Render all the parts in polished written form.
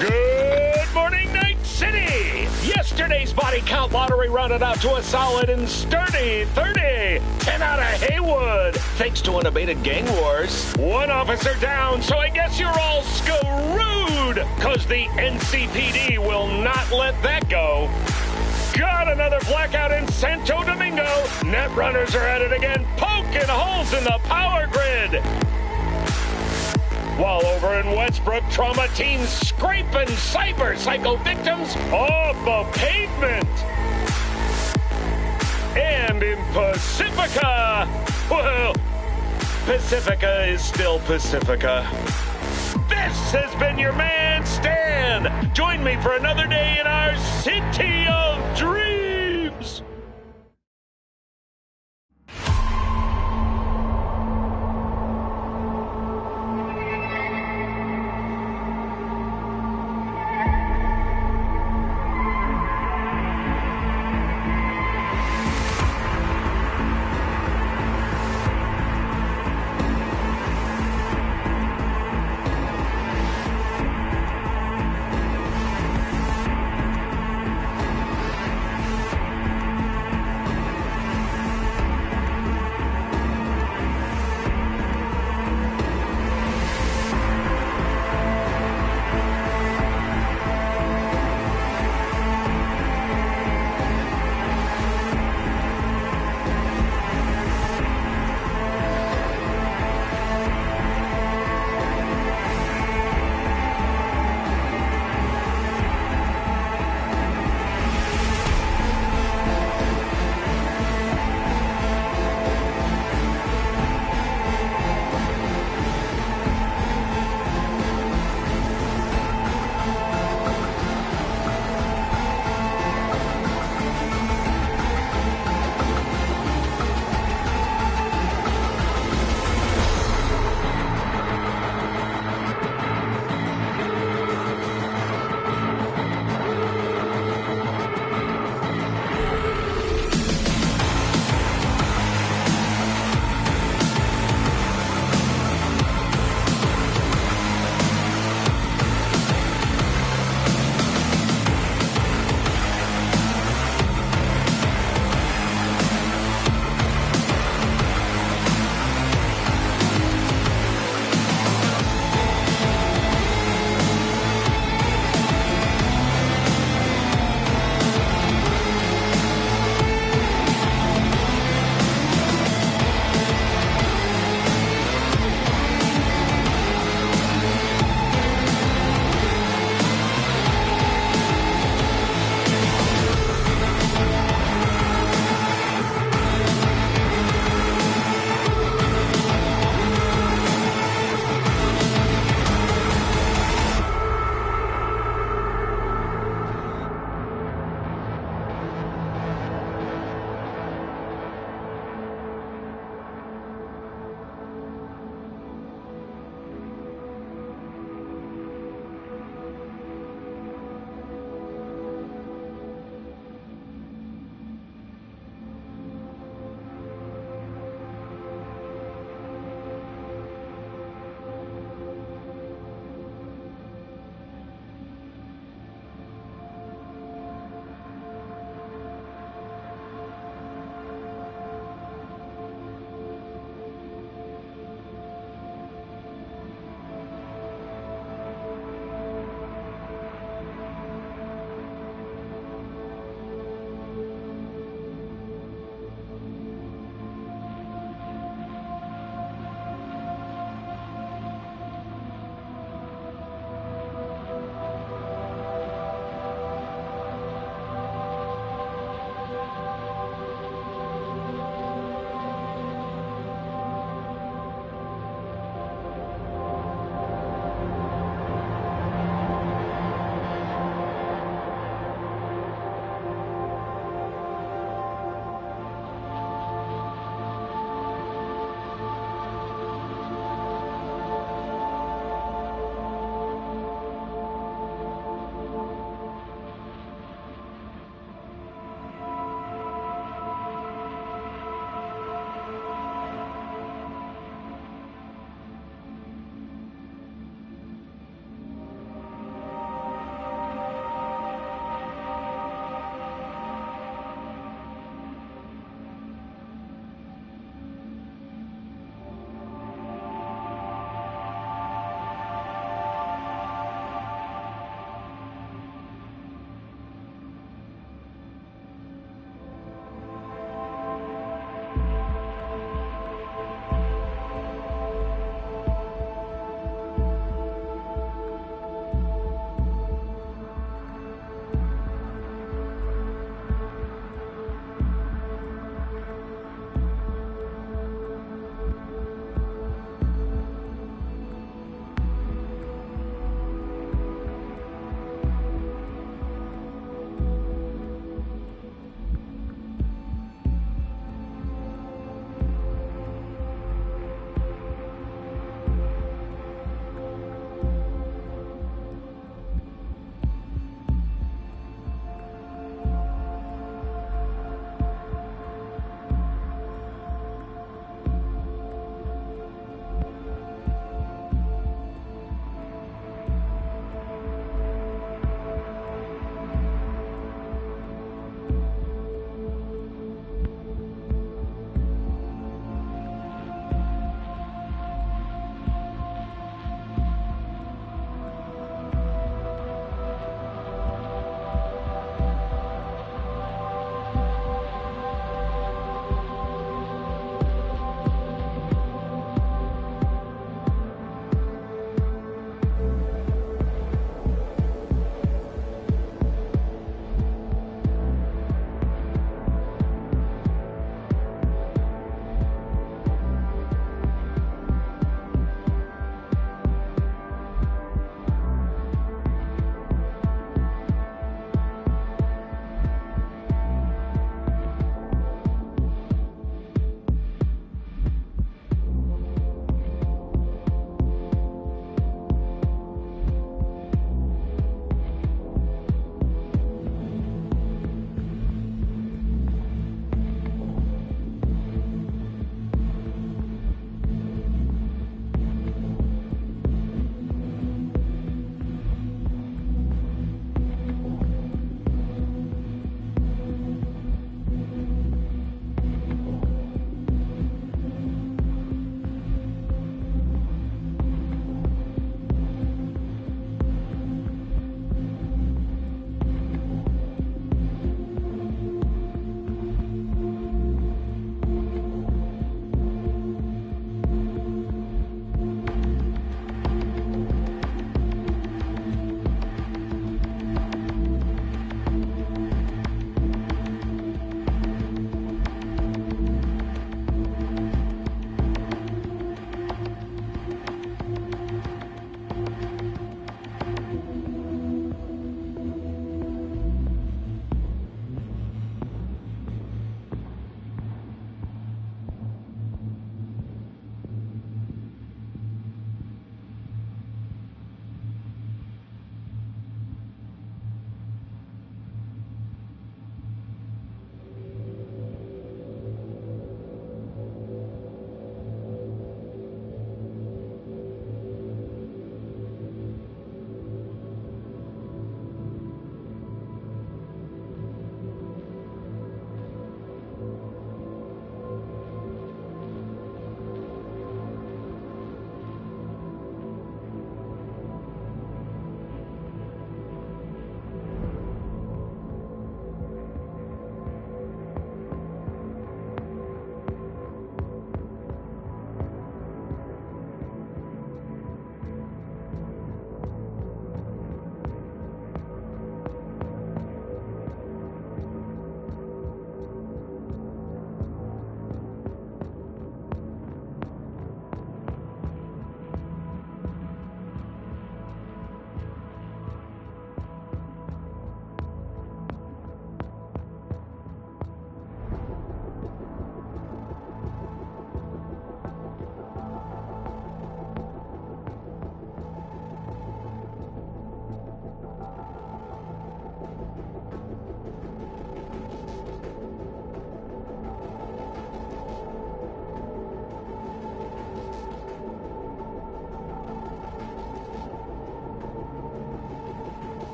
Good morning, Night City! Yesterday's body count lottery rounded out to a solid and sturdy 30. 10 out of Haywood, thanks to unabated gang wars. One officer down, so I guess you're all screwed, cause the NCPD will not let that go. Got another blackout in Santo Domingo. Net runners are at it again, poking holes in the power grid. While over in Westbrook, trauma teams scraping cyber psycho victims off the pavement. And in Pacifica, well, Pacifica is still Pacifica. This has been your man, Stan. Join me for another day in our City of Dreams.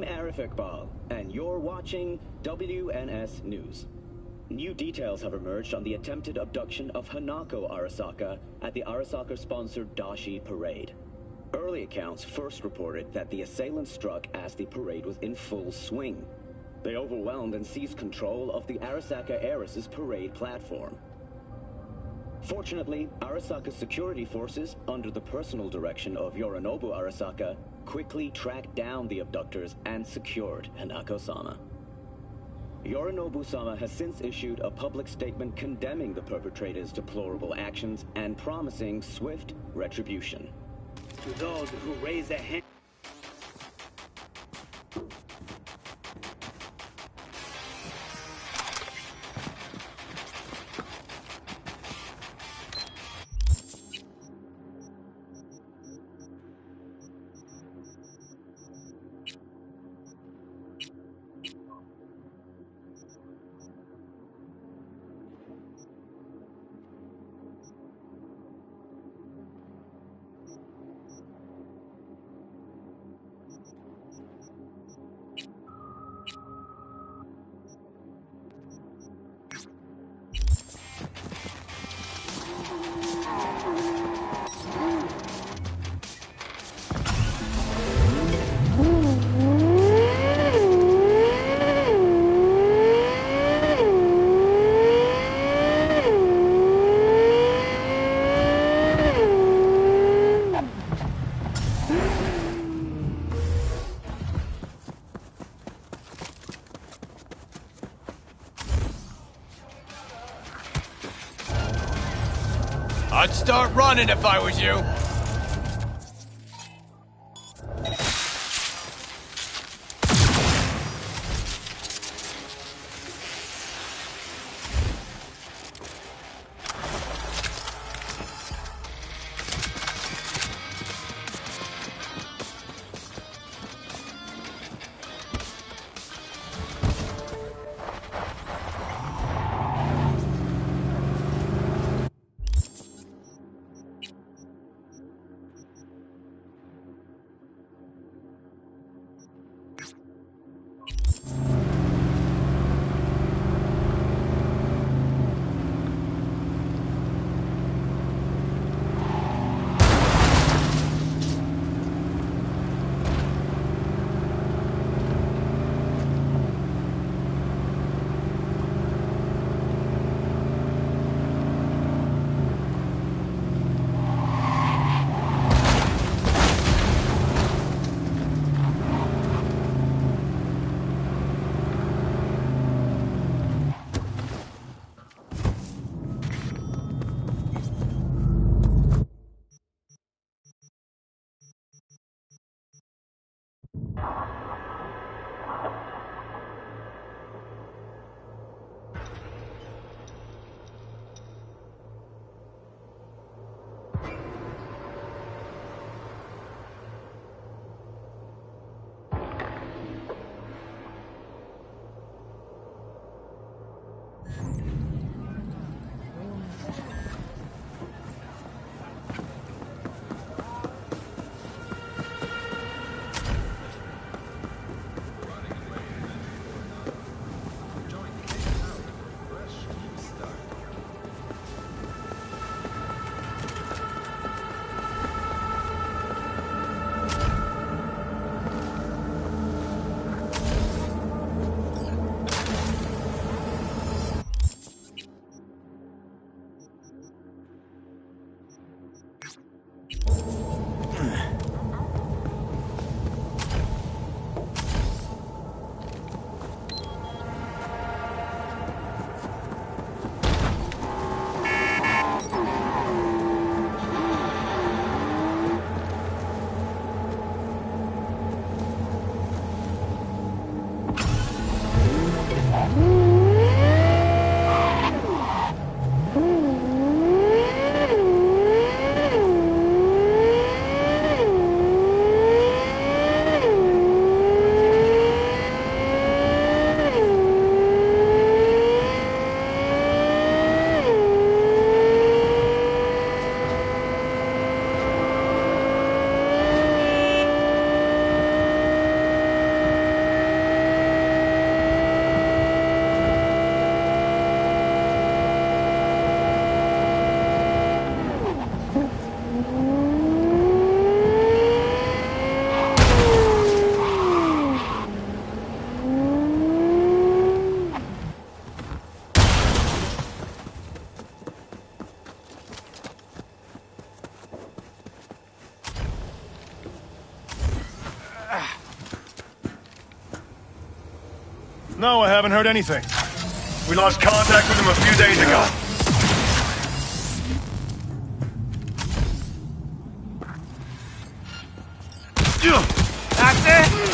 Arif Iqbal, and you're watching WNS News. New details have emerged on the attempted abduction of Hanako Arasaka at the Arasaka-sponsored Dashi Parade. Early accounts first reported that the assailants struck as the parade was in full swing. They overwhelmed and seized control of the Arasaka Heiress's parade platform. Fortunately, Arasaka's security forces, under the personal direction of Yorinobu Arasaka, quickly tracked down the abductors and secured Hanako-sama. Yorinobu-sama has since issued a public statement condemning the perpetrators' deplorable actions and promising swift retribution. To those who raise their hand. I'd start running if I was you. No, I haven't heard anything. We lost contact with him a few days ago. That's it?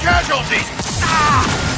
casualties! Ah!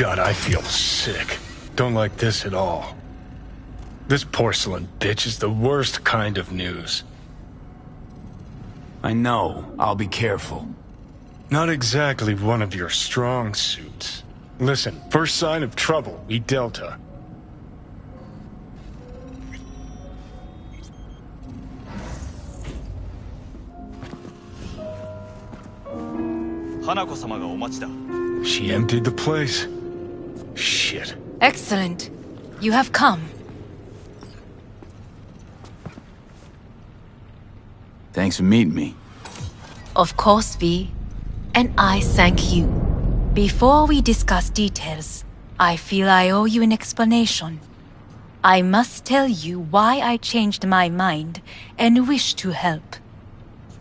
God, I feel sick. Don't like this at all. This porcelain bitch is the worst kind of news. I know. I'll be careful. Not exactly one of your strong suits. Listen, first sign of trouble, we Delta. She emptied the place. Shit. Excellent. You have come. Thanks for meeting me. Of course, V. And I thank you. Before we discuss details, I feel I owe you an explanation. I must tell you why I changed my mind and wish to help.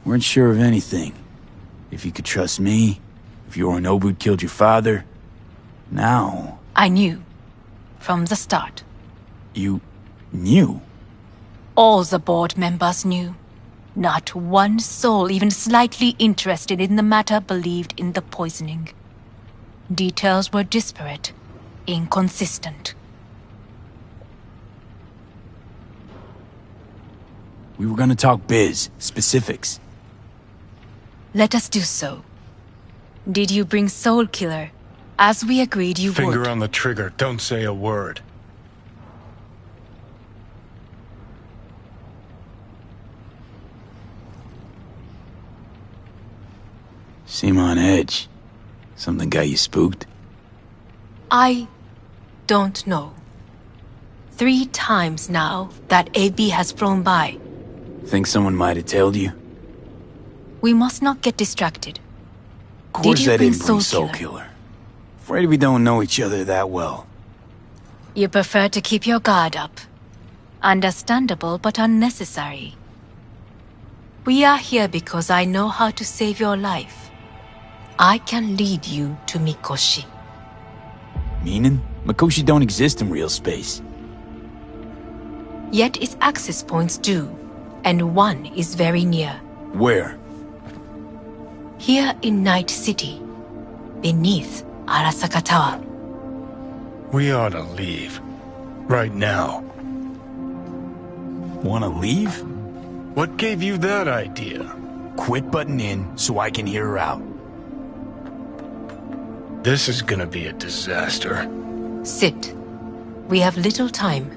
Weren't sure of anything. If you could trust me, if Yorinobu killed your father. Now... I knew. From the start. You... knew? All the board members knew. Not one soul even slightly interested in the matter believed in the poisoning. Details were disparate, inconsistent. We were gonna talk biz, specifics. Let us do so. Did you bring Soul Killer, as we agreed you would? Finger on the trigger, don't say a word. Seem on edge. Something got you spooked? I don't know. 3 times now that AB has flown by. Think someone might have tailed you? We must not get distracted. Of course I didn't bring Soul Soul Killer? Killer. Afraid we don't know each other that well. You prefer to keep your guard up. Understandable but unnecessary. We are here because I know how to save your life. I can lead you to Mikoshi. Meaning? Mikoshi don't exist in real space. Yet its access points do, and one is very near. Where? Here in Night City, beneath Arasaka Tower. We ought to leave. Right now. Wanna leave? What gave you that idea? Quit butting in so I can hear her out. This is gonna be a disaster. Sit. We have little time.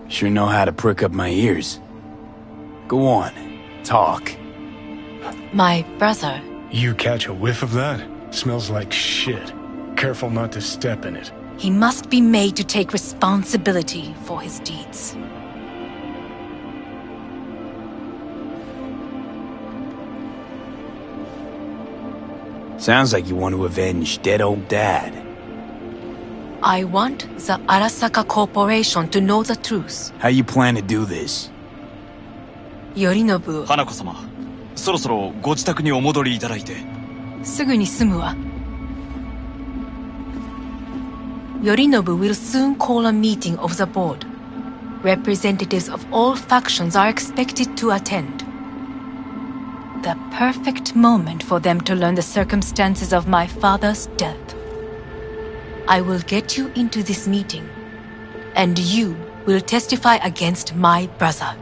Sure know how to prick up my ears. Go on, talk. My brother. You catch a whiff of that? Smells like shit. Careful not to step in it. He must be made to take responsibility for his deeds. Sounds like you want to avenge dead old dad. I want the Arasaka Corporation to know the truth. How you plan to do this? Yorinobu. 花子様、そろそろご自宅にお戻りいただいて。すぐに済むわ。Yorinobu will soon call a meeting of the board. Representatives of all factions are expected to attend. The perfect moment for them to learn the circumstances of my father's death. I will get you into this meeting, and you will testify against my brother.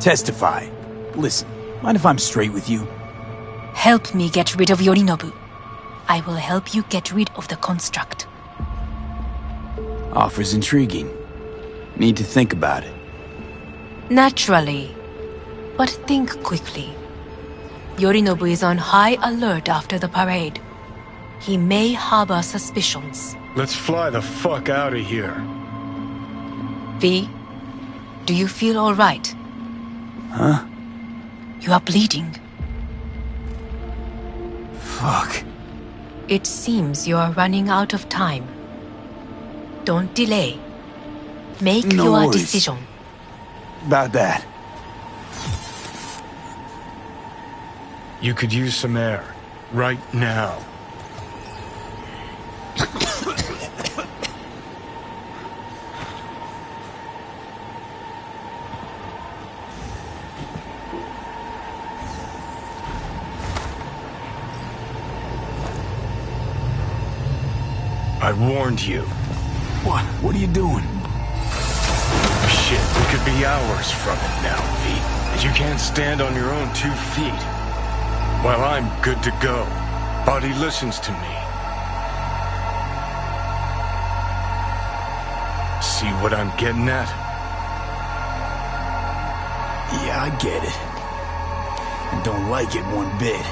Testify. Listen, mind if I'm straight with you? Help me get rid of Yorinobu. I will help you get rid of the construct. Offer's intriguing. Need to think about it. Naturally. But think quickly. Yorinobu is on high alert after the parade. He may harbor suspicions. Let's fly the fuck out of here. V, do you feel all right? Huh? You are bleeding. Fuck. It seems you are running out of time. Don't delay. Make No your worries. decision. About that. You could use some air. Right now. I warned you. What? What are you doing? Shit, we could be hours from it now, V. And you can't stand on your own 2 feet. Well, I'm good to go. Body listens to me. See what I'm getting at? Yeah, I get it. I don't like it one bit.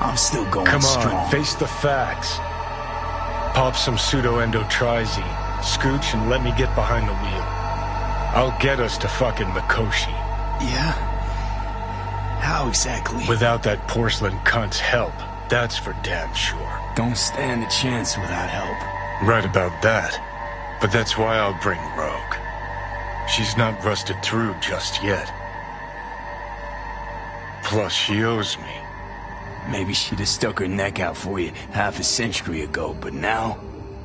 I'm still going strong. Come on, face the facts. Pop some pseudo-endotrizine, scooch, and let me get behind the wheel. I'll get us to fucking Mikoshi. Yeah? How exactly? Without that porcelain cunt's help, that's for damn sure. Don't stand a chance without help. Right about that. But that's why I'll bring Rogue. She's not rusted through just yet. Plus, she owes me. Maybe she'd have stuck her neck out for you half a century ago, but now,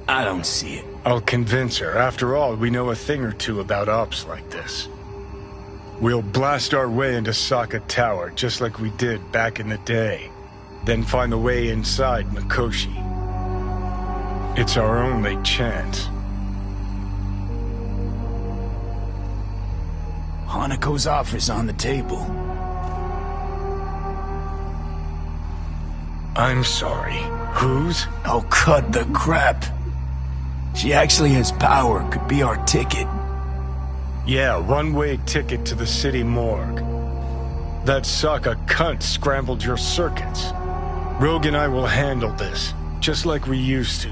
I don't see it. I'll convince her. After all, we know a thing or two about ops like this. We'll blast our way into Sokka Tower, just like we did back in the day. Then find the way inside Mikoshi. It's our only chance. Hanako's offer's on the table. I'm sorry. Whose? Oh, cut the crap. She actually has power, could be our ticket. Yeah, one-way ticket to the city morgue. That Sokka cunt scrambled your circuits. Rogue and I will handle this, just like we used to.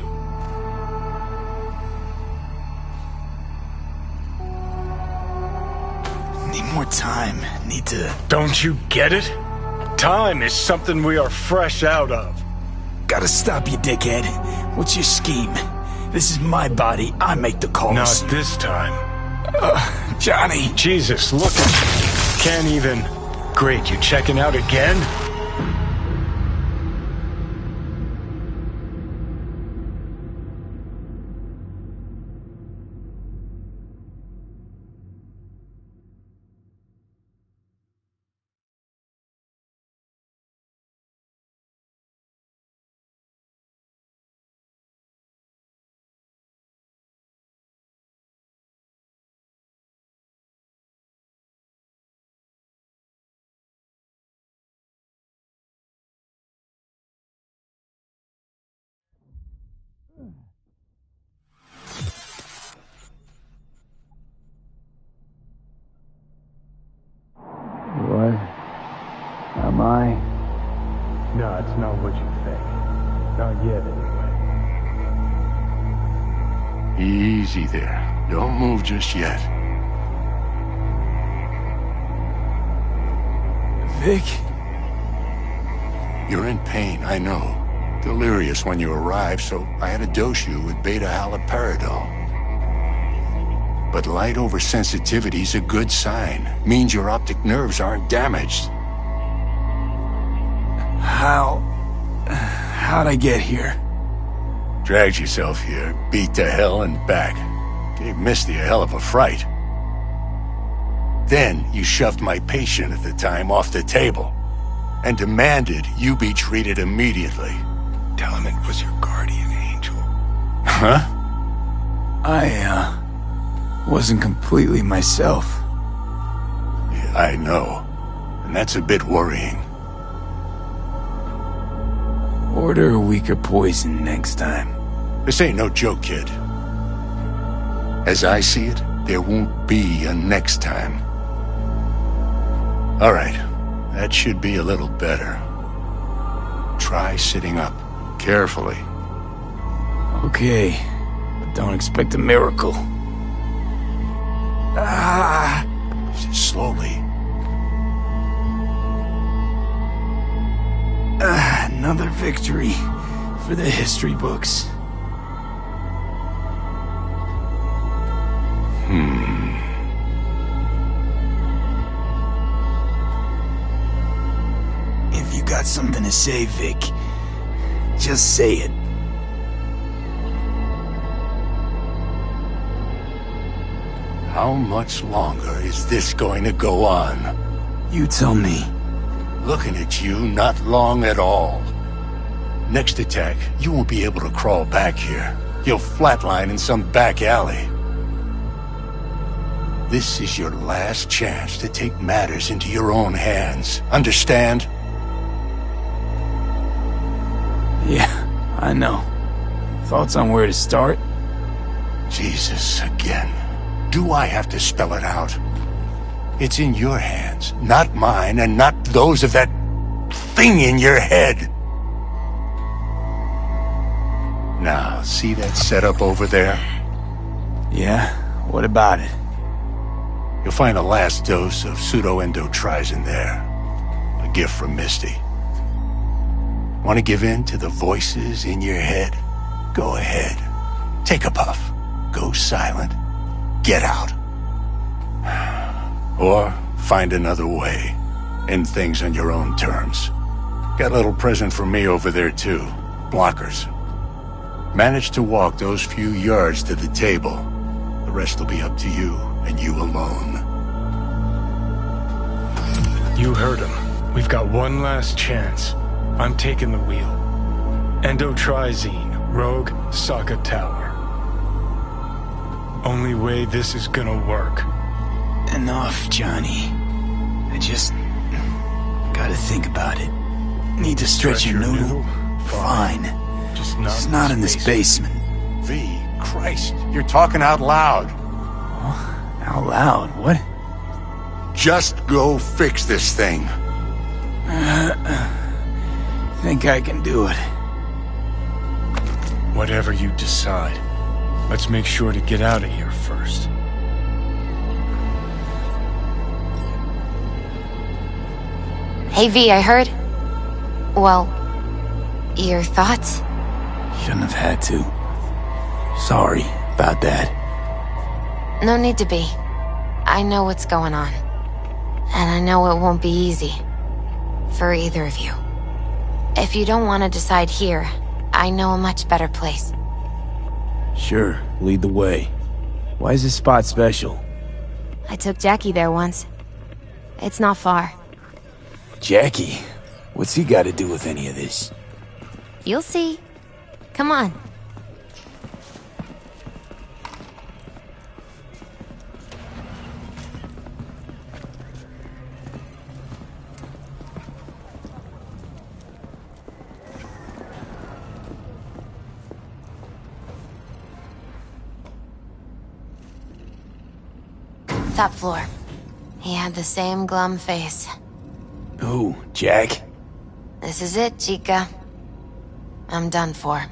Need more time. Need to... Don't you get it? Time is something we are fresh out of. Gotta stop you, dickhead. What's your scheme? This is my body. I make the calls. Not this time. Johnny. Jesus, look at you. Can't even... Great, you checking out again? What? Am I? No, it's not what you think. Not yet, anyway. Easy there. Don't move just yet. Vic? You're in pain, I know. Delirious when you arrived, so I had to dose you with beta-haloperidol. But light oversensitivity's a good sign. Means your optic nerves aren't damaged. How'd I get here? Dragged yourself here, beat to hell and back. Gave Misty a hell of a fright. Then you shoved my patient at the time off the table and demanded you be treated immediately. Tell him it was your guardian angel. Huh? I wasn't completely myself. Yeah, I know. And that's a bit worrying. Order a weaker poison next time. This ain't no joke, kid. As I see it, there won't be a next time. All right, that should be a little better. Try sitting up, carefully. Okay, but don't expect a miracle. Slowly. Another victory for the history books. If you got something to say, Vic, just say it. How much longer is this going to go on? You tell me. Looking at you, not long at all. Next attack, you won't be able to crawl back here. You'll flatline in some back alley. This is your last chance to take matters into your own hands. Understand? Yeah, I know. Thoughts on where to start? Jesus, again. Do I have to spell it out? It's in your hands, not mine, and not those of that thing in your head. Now, see that setup over there? Yeah, what about it? You'll find a last dose of pseudo-endotrizin there. A gift from Misty. Want to give in to the voices in your head? Go ahead. Take a puff. Go silent. Get out. Or find another way. End things on your own terms. Got a little present for me over there too. Blockers. Manage to walk those few yards to the table. The rest will be up to you, and you alone. You heard him. We've got one last chance. I'm taking the wheel. Endotrizine, Rogue, Sokka Tower. Only way this is gonna work. Enough, Johnny. I just gotta think about it. Need to stretch your noodle? Fine. Just not in this basement. V, Christ, you're talking out loud. Out loud? What? Just go fix this thing. Think I can do it. Whatever you decide. Let's make sure to get out of here first. Hey V, I heard... Well, your thoughts? Shouldn't have had to. Sorry about that. No need to be. I know what's going on. And I know it won't be easy. For either of you. If you don't want to decide here, I know a much better place. Sure, lead the way. Why is this spot special? I took Jackie there once. It's not far. Jackie? What's he got to do with any of this? You'll see. Come on. Top floor. He had the same glum face. Who, Jack? This is it, Chica. I'm done for.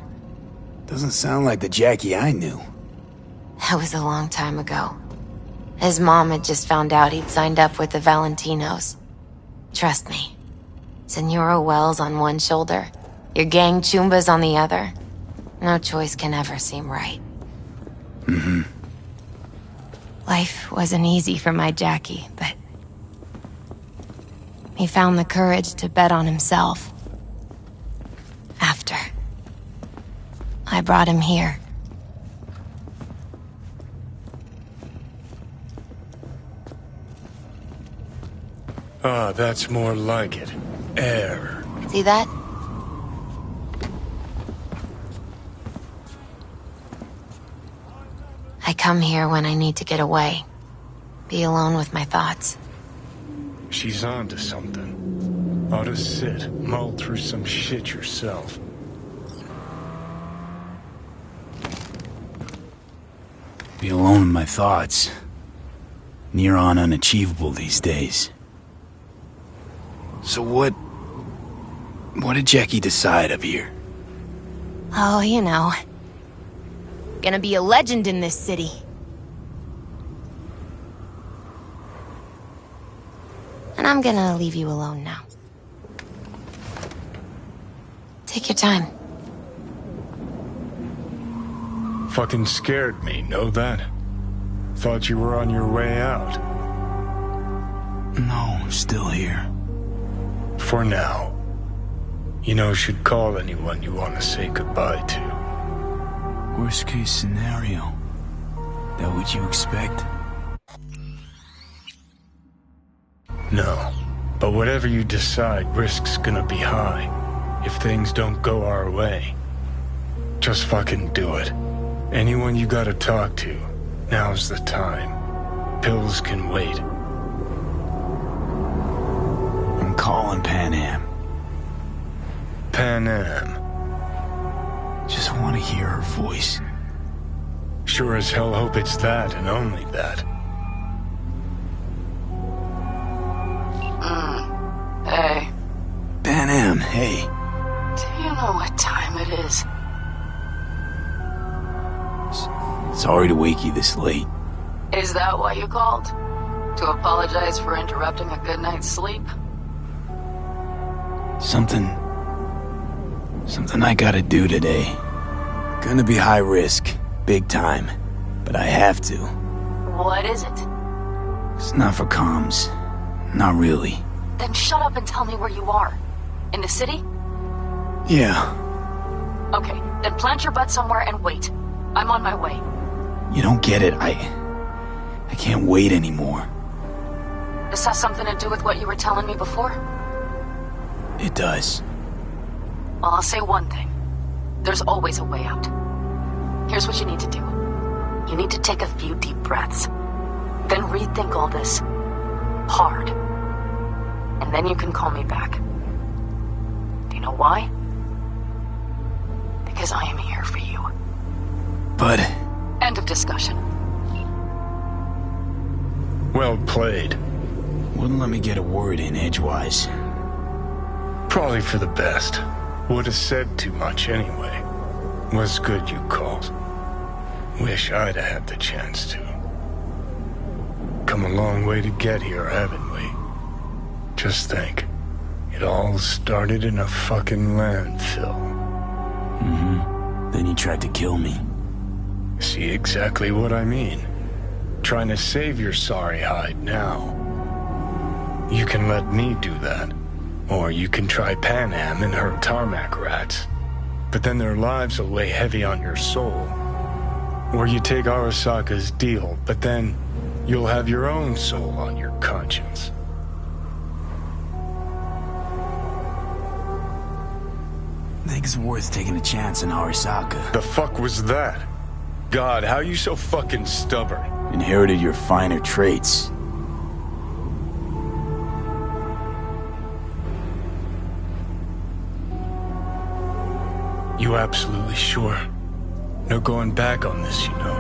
Doesn't sound like the Jackie I knew. That was a long time ago. His mom had just found out he'd signed up with the Valentinos. Trust me. Senora Wells on one shoulder, your gang Chumbas on the other. No choice can ever seem right. Mm-hmm. Life wasn't easy for my Jackie, but... he found the courage to bet on himself. After. I brought him here. Ah, that's more like it. Air. See that? I come here when I need to get away. Be alone with my thoughts. She's on to something. Ought to sit, mull through some shit yourself. Be alone with my thoughts. Near on unachievable these days. So what did Jackie decide up here? Oh, you know. Gonna be a legend in this city. And I'm gonna leave you alone now. Take your time. Fucking scared me, know that? Thought you were on your way out. No, still here. For now. You know, should call anyone you want to say goodbye to. Worst case scenario. That what you expect? No. But whatever you decide, risk's gonna be high. if things don't go our way. Just fucking do it. Anyone you gotta talk to, now's the time. Pills can wait. I'm calling Pan Am. Pan Am. Just want to hear her voice. Sure as hell hope it's that and only that. Hey. Pan Am, hey. Do you know what time it is? Sorry to wake you this late. Is that why you called? To apologize for interrupting a good night's sleep? Something I gotta do today. Gonna be high risk, big time, but I have to. What is it? It's not for comms. Not really. Then shut up and tell me where you are. In the city? Yeah. Okay, then plant your butt somewhere and wait. I'm on my way. You don't get it. I can't wait anymore. This has something to do with what you were telling me before? It does. Well, I'll say one thing. There's always a way out. Here's what you need to do. You need to take a few deep breaths. Then rethink all this. Hard. And then you can call me back. Do you know why? Because I am here for you. But... End of discussion. Well played. Wouldn't let me get a word in edgewise. Probably for the best. Would have said too much anyway. Was good you called. Wish I'd have had the chance to. Come a long way to get here, haven't we? Just think. It all started in a fucking landfill. Mm-hmm. Then you tried to kill me. See exactly what I mean. Trying to save your sorry hide now. You can let me do that. Or you can try Pan Am and her tarmac rats. But then their lives will weigh heavy on your soul. Or you take Arasaka's deal, but then you'll have your own soul on your conscience. Think it's worth taking a chance in Arasaka. The fuck was that? God, how you so fucking stubborn? Inherited your finer traits. You absolutely sure? No going back on this, you know.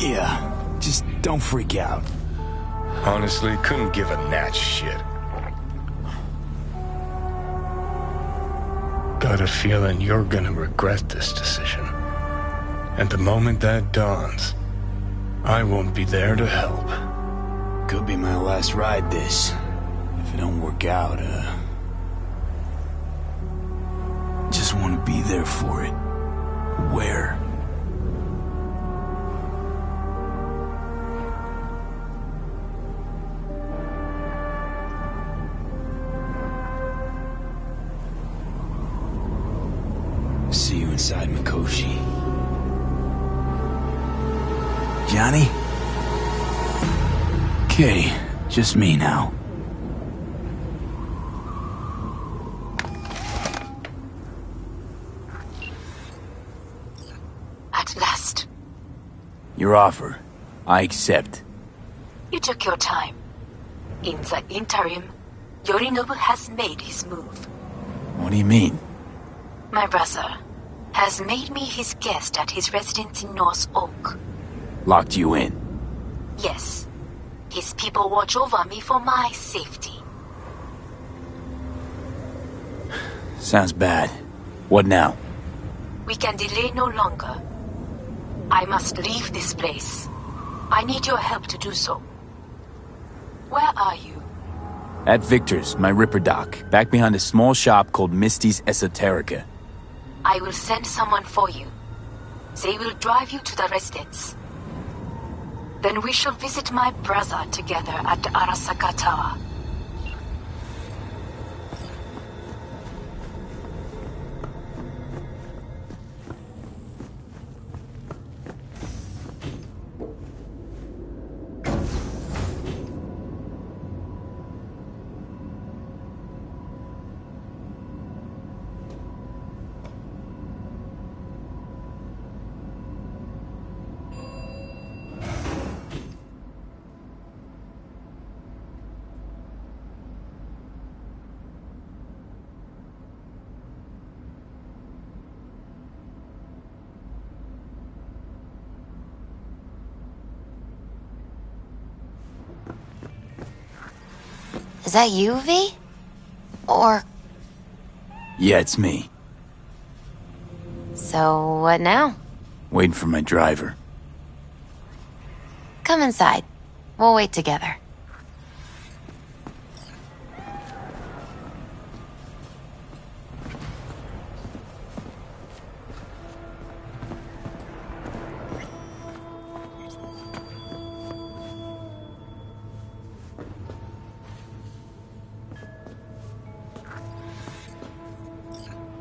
Yeah, just don't freak out. Honestly, couldn't give a gnat's shit. Got a feeling you're gonna regret this decision. And the moment that dawns, I won't be there to help. Could be my last ride this. If it don't work out, just want to be there for it. Where? See you inside Mikoshi. Johnny? Okay, just me now. At last. Your offer. I accept. You took your time. In the interim, Yorinobu has made his move. What do you mean? My brother has made me his guest at his residence in North Oak. Locked you in? Yes. His people watch over me for my safety. Sounds bad. What now? We can delay no longer. I must leave this place. I need your help to do so. Where are you? At Victor's, my Ripper dock, back behind a small shop called Misty's Esoterica. I will send someone for you. They will drive you to the residence. Then we shall visit my brother together at the Arasaka Tower. Is that you, V? Or... Yeah, it's me. So, what now? Waiting for my driver. Come inside. We'll wait together.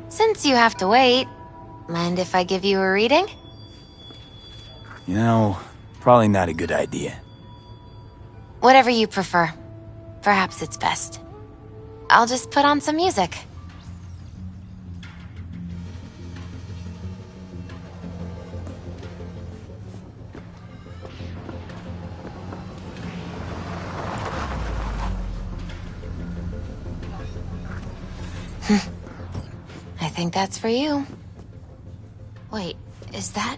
Since you have to wait, mind if I give you a reading? You know, probably not a good idea. Whatever you prefer. Perhaps it's best. I'll just put on some music. I think that's for you. Wait, is that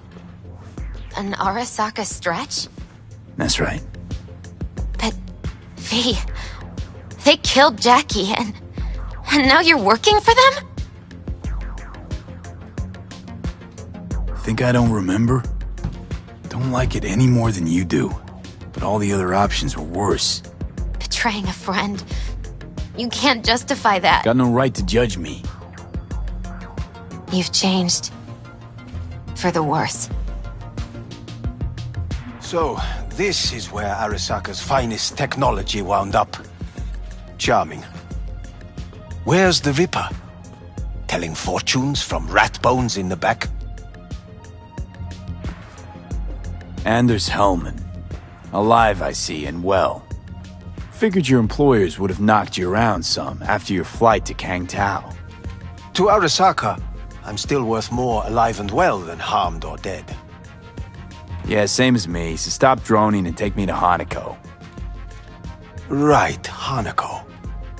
an Arasaka stretch? That's right. But, V, they killed Jackie and now you're working for them? Think I don't remember? Don't like it any more than you do. But all the other options were worse. Betraying a friend. You can't justify that. Got no right to judge me. You've changed. For the worse. So, this is where Arasaka's finest technology wound up. Charming. Where's the Ripper? Telling fortunes from rat bones in the back? Anders Hellman. Alive, I see, and well. Figured your employers would have knocked you around some after your flight to Kangtao. To Arasaka, I'm still worth more alive and well than harmed or dead. Yeah, same as me, so stop droning and take me to Hanako. Right, Hanako.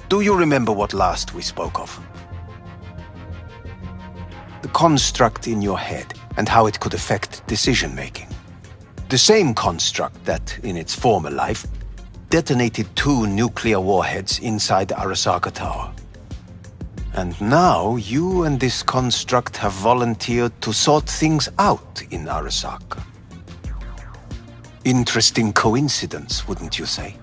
Do you remember what last we spoke of? The construct in your head and how it could affect decision-making. The same construct that, in its former life, detonated 2 nuclear warheads inside the Arasaka Tower. And now, you and this construct have volunteered to sort things out in Arasaka. Interesting coincidence, wouldn't you say?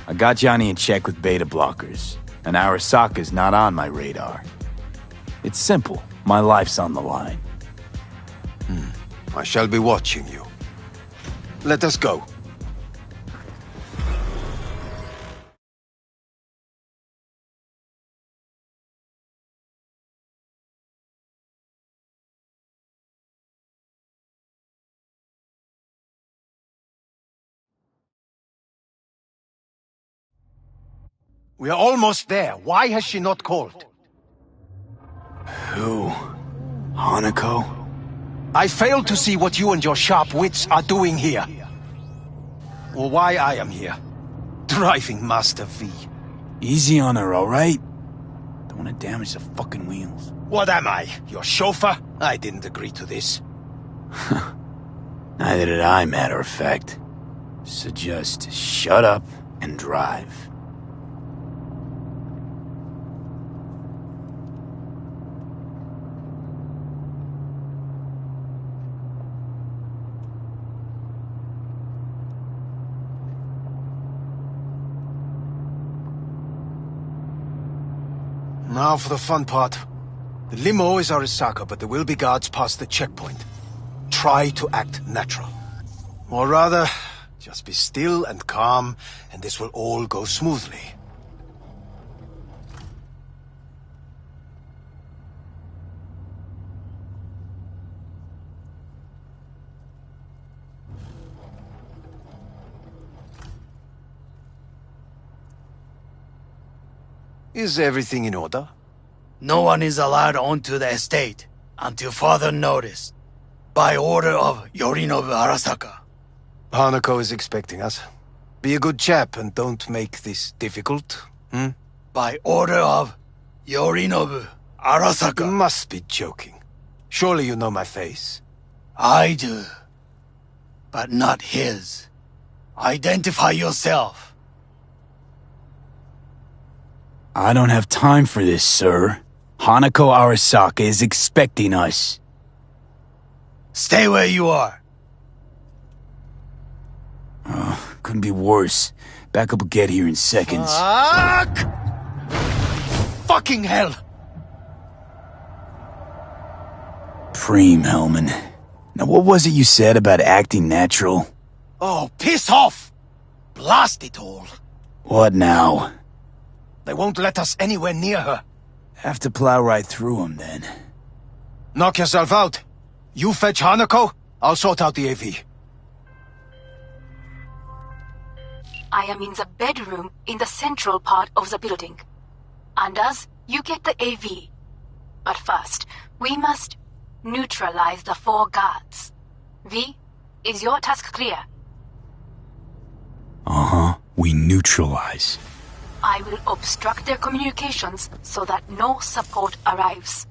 I got Johnny in check with beta blockers, and Arasaka's not on my radar. It's simple. My life's on the line. I shall be watching you. Let us go. We are almost there. Why has she not called? Who? Hanako? I fail to see what you and your sharp wits are doing here. Or why I am here. Driving Master V. Easy on her, alright? Don't want to damage the fucking wheels. What am I? Your chauffeur? I didn't agree to this. Neither did I, matter of fact. So just shut up and drive. Now for the fun part. The limo is Arasaka, but there will be guards past the checkpoint. Try to act natural. Or rather, just be still and calm, and this will all go smoothly. Is everything in order? No one is allowed onto the estate until further notice. By order of Yorinobu Arasaka. Hanako is expecting us. Be a good chap and don't make this difficult, By order of Yorinobu Arasaka. You must be joking. Surely you know my face. I do. But not his. Identify yourself. I don't have time for this, sir. Hanako Arasaka is expecting us. Stay where you are. Couldn't be worse. Backup will get here in seconds. Fuck! Fucking hell! Preem, Hellman. Now what was it you said about acting natural? Oh, piss off! Blast it all. What now? They won't let us anywhere near her. Have to plow right through them, then. Knock yourself out. You fetch Hanako, I'll sort out the AV. I am in the bedroom in the central part of the building. Anders, you get the AV. But first, we must neutralize the 4 guards. V, is your task clear? Uh-huh. We neutralize. I will obstruct their communications so that no support arrives.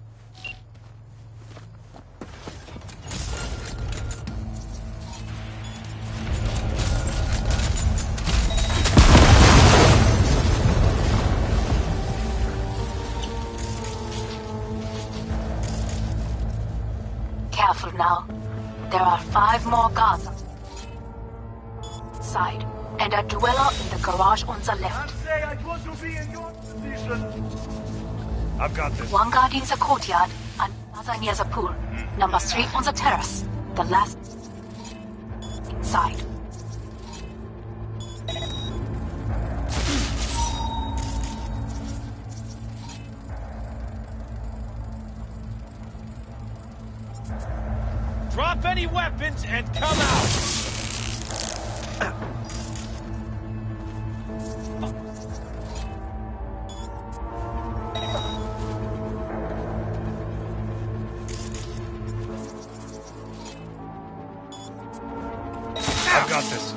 Careful now. There are 5 more guards outside, and a dweller in the garage on the left. I've got this. 1 guard in the courtyard, and another near the pool. Number 3 on the terrace. The last inside. Drop any weapons and come out! I've got this.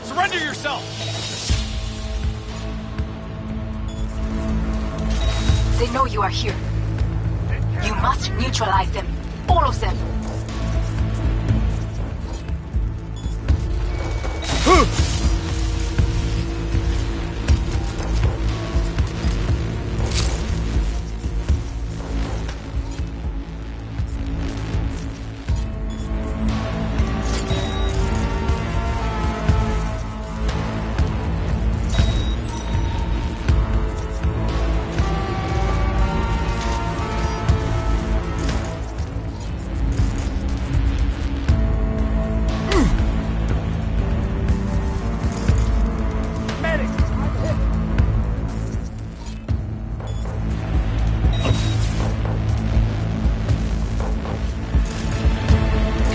Surrender yourself! They know you are here. You must neutralize them. All of them.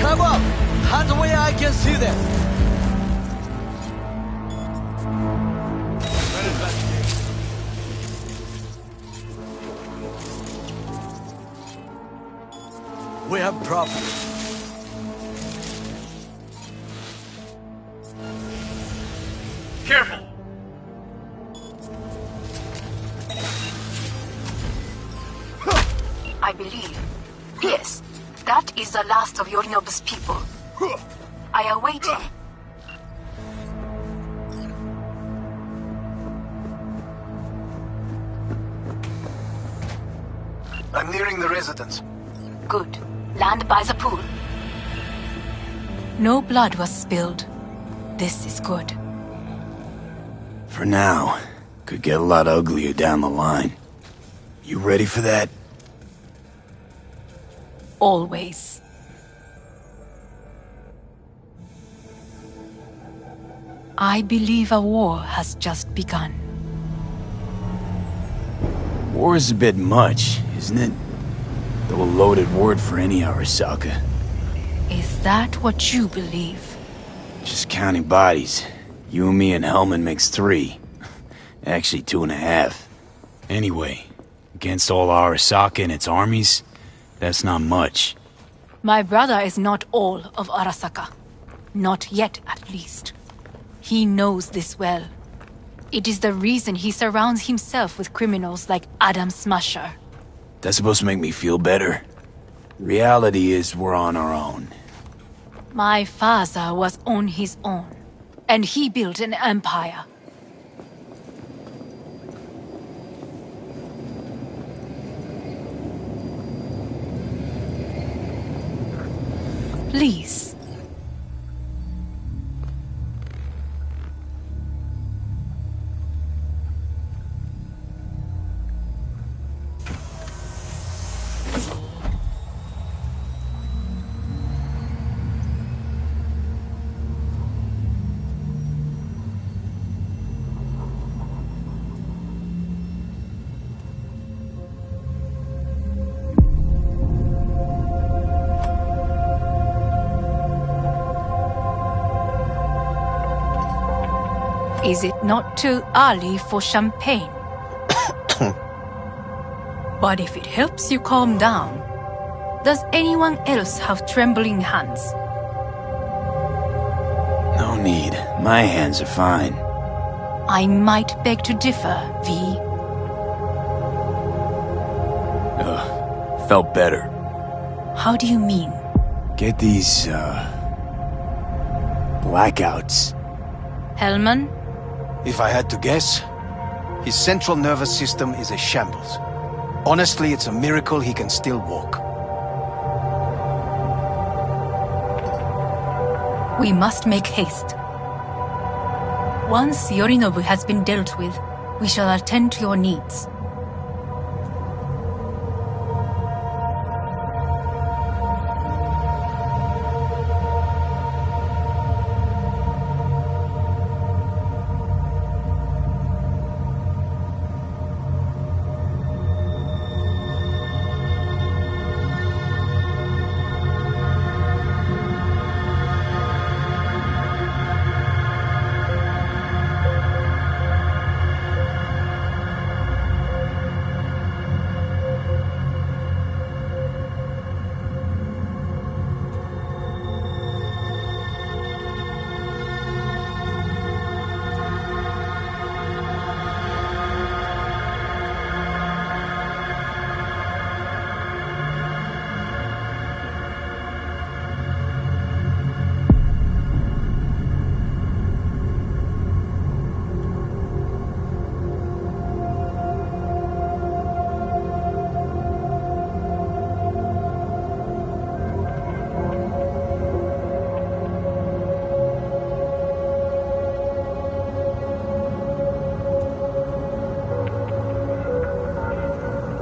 Come up! Hands away, I can see them! We have problem. Careful! I believe. Yes, that is the last of Yorinobu's people. I await him. I'm nearing the residence. Good. Land by the pool. No blood was spilled. This is good. For now. Could get a lot uglier down the line. You ready for that? Always. I believe a war has just begun. War is a bit much, isn't it? Though a loaded word for any Arasaka. Is that what you believe? Just counting bodies. You and me and Hellman makes 3. Actually 2.5. Anyway, against all Arasaka and its armies, that's not much. My brother is not all of Arasaka. Not yet, at least. He knows this well. It is the reason he surrounds himself with criminals like Adam Smasher. That's supposed to make me feel better. Reality is we're on our own. My father was on his own, and he built an empire. Please. Is it not too early for champagne? But if it helps you calm down, does anyone else have trembling hands? No need. My hands are fine. I might beg to differ, V. Felt better. How do you mean? Get these, blackouts. Hellman? If I had to guess, his central nervous system is a shambles. Honestly, it's a miracle he can still walk. We must make haste. Once Yorinobu has been dealt with, we shall attend to your needs.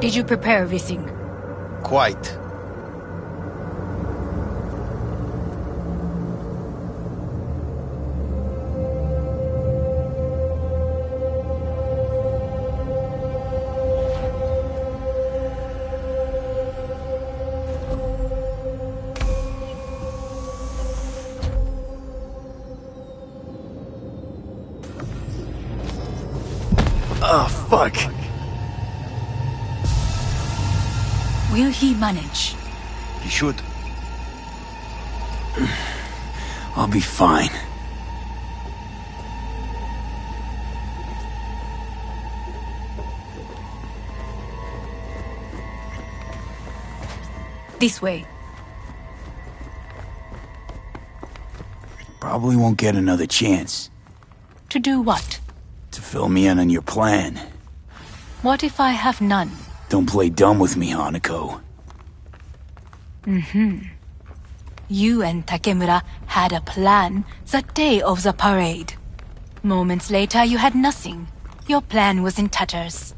Did you prepare everything? Quite. Oh, fuck. Will he manage? He should. I'll be fine. This way. Probably won't get another chance. To do what? To fill me in on your plan. What if I have none? Don't play dumb with me, Hanako. You and Takemura had a plan the day of the parade. Moments later, you had nothing. Your plan was in tatters.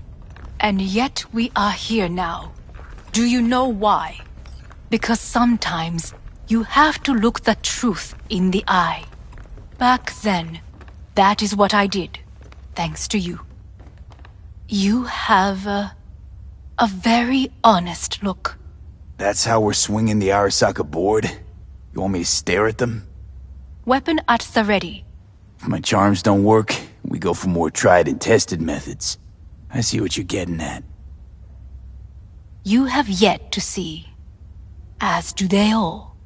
And yet we are here now. Do you know why? Because sometimes you have to look the truth in the eye. Back then, that is what I did, thanks to you. You have a very honest look. That's how we're swinging the Arasaka board? You want me to stare at them? Weapon at the ready. If my charms don't work, we go for more tried and tested methods. I see what you're getting at. You have yet to see. As do they all.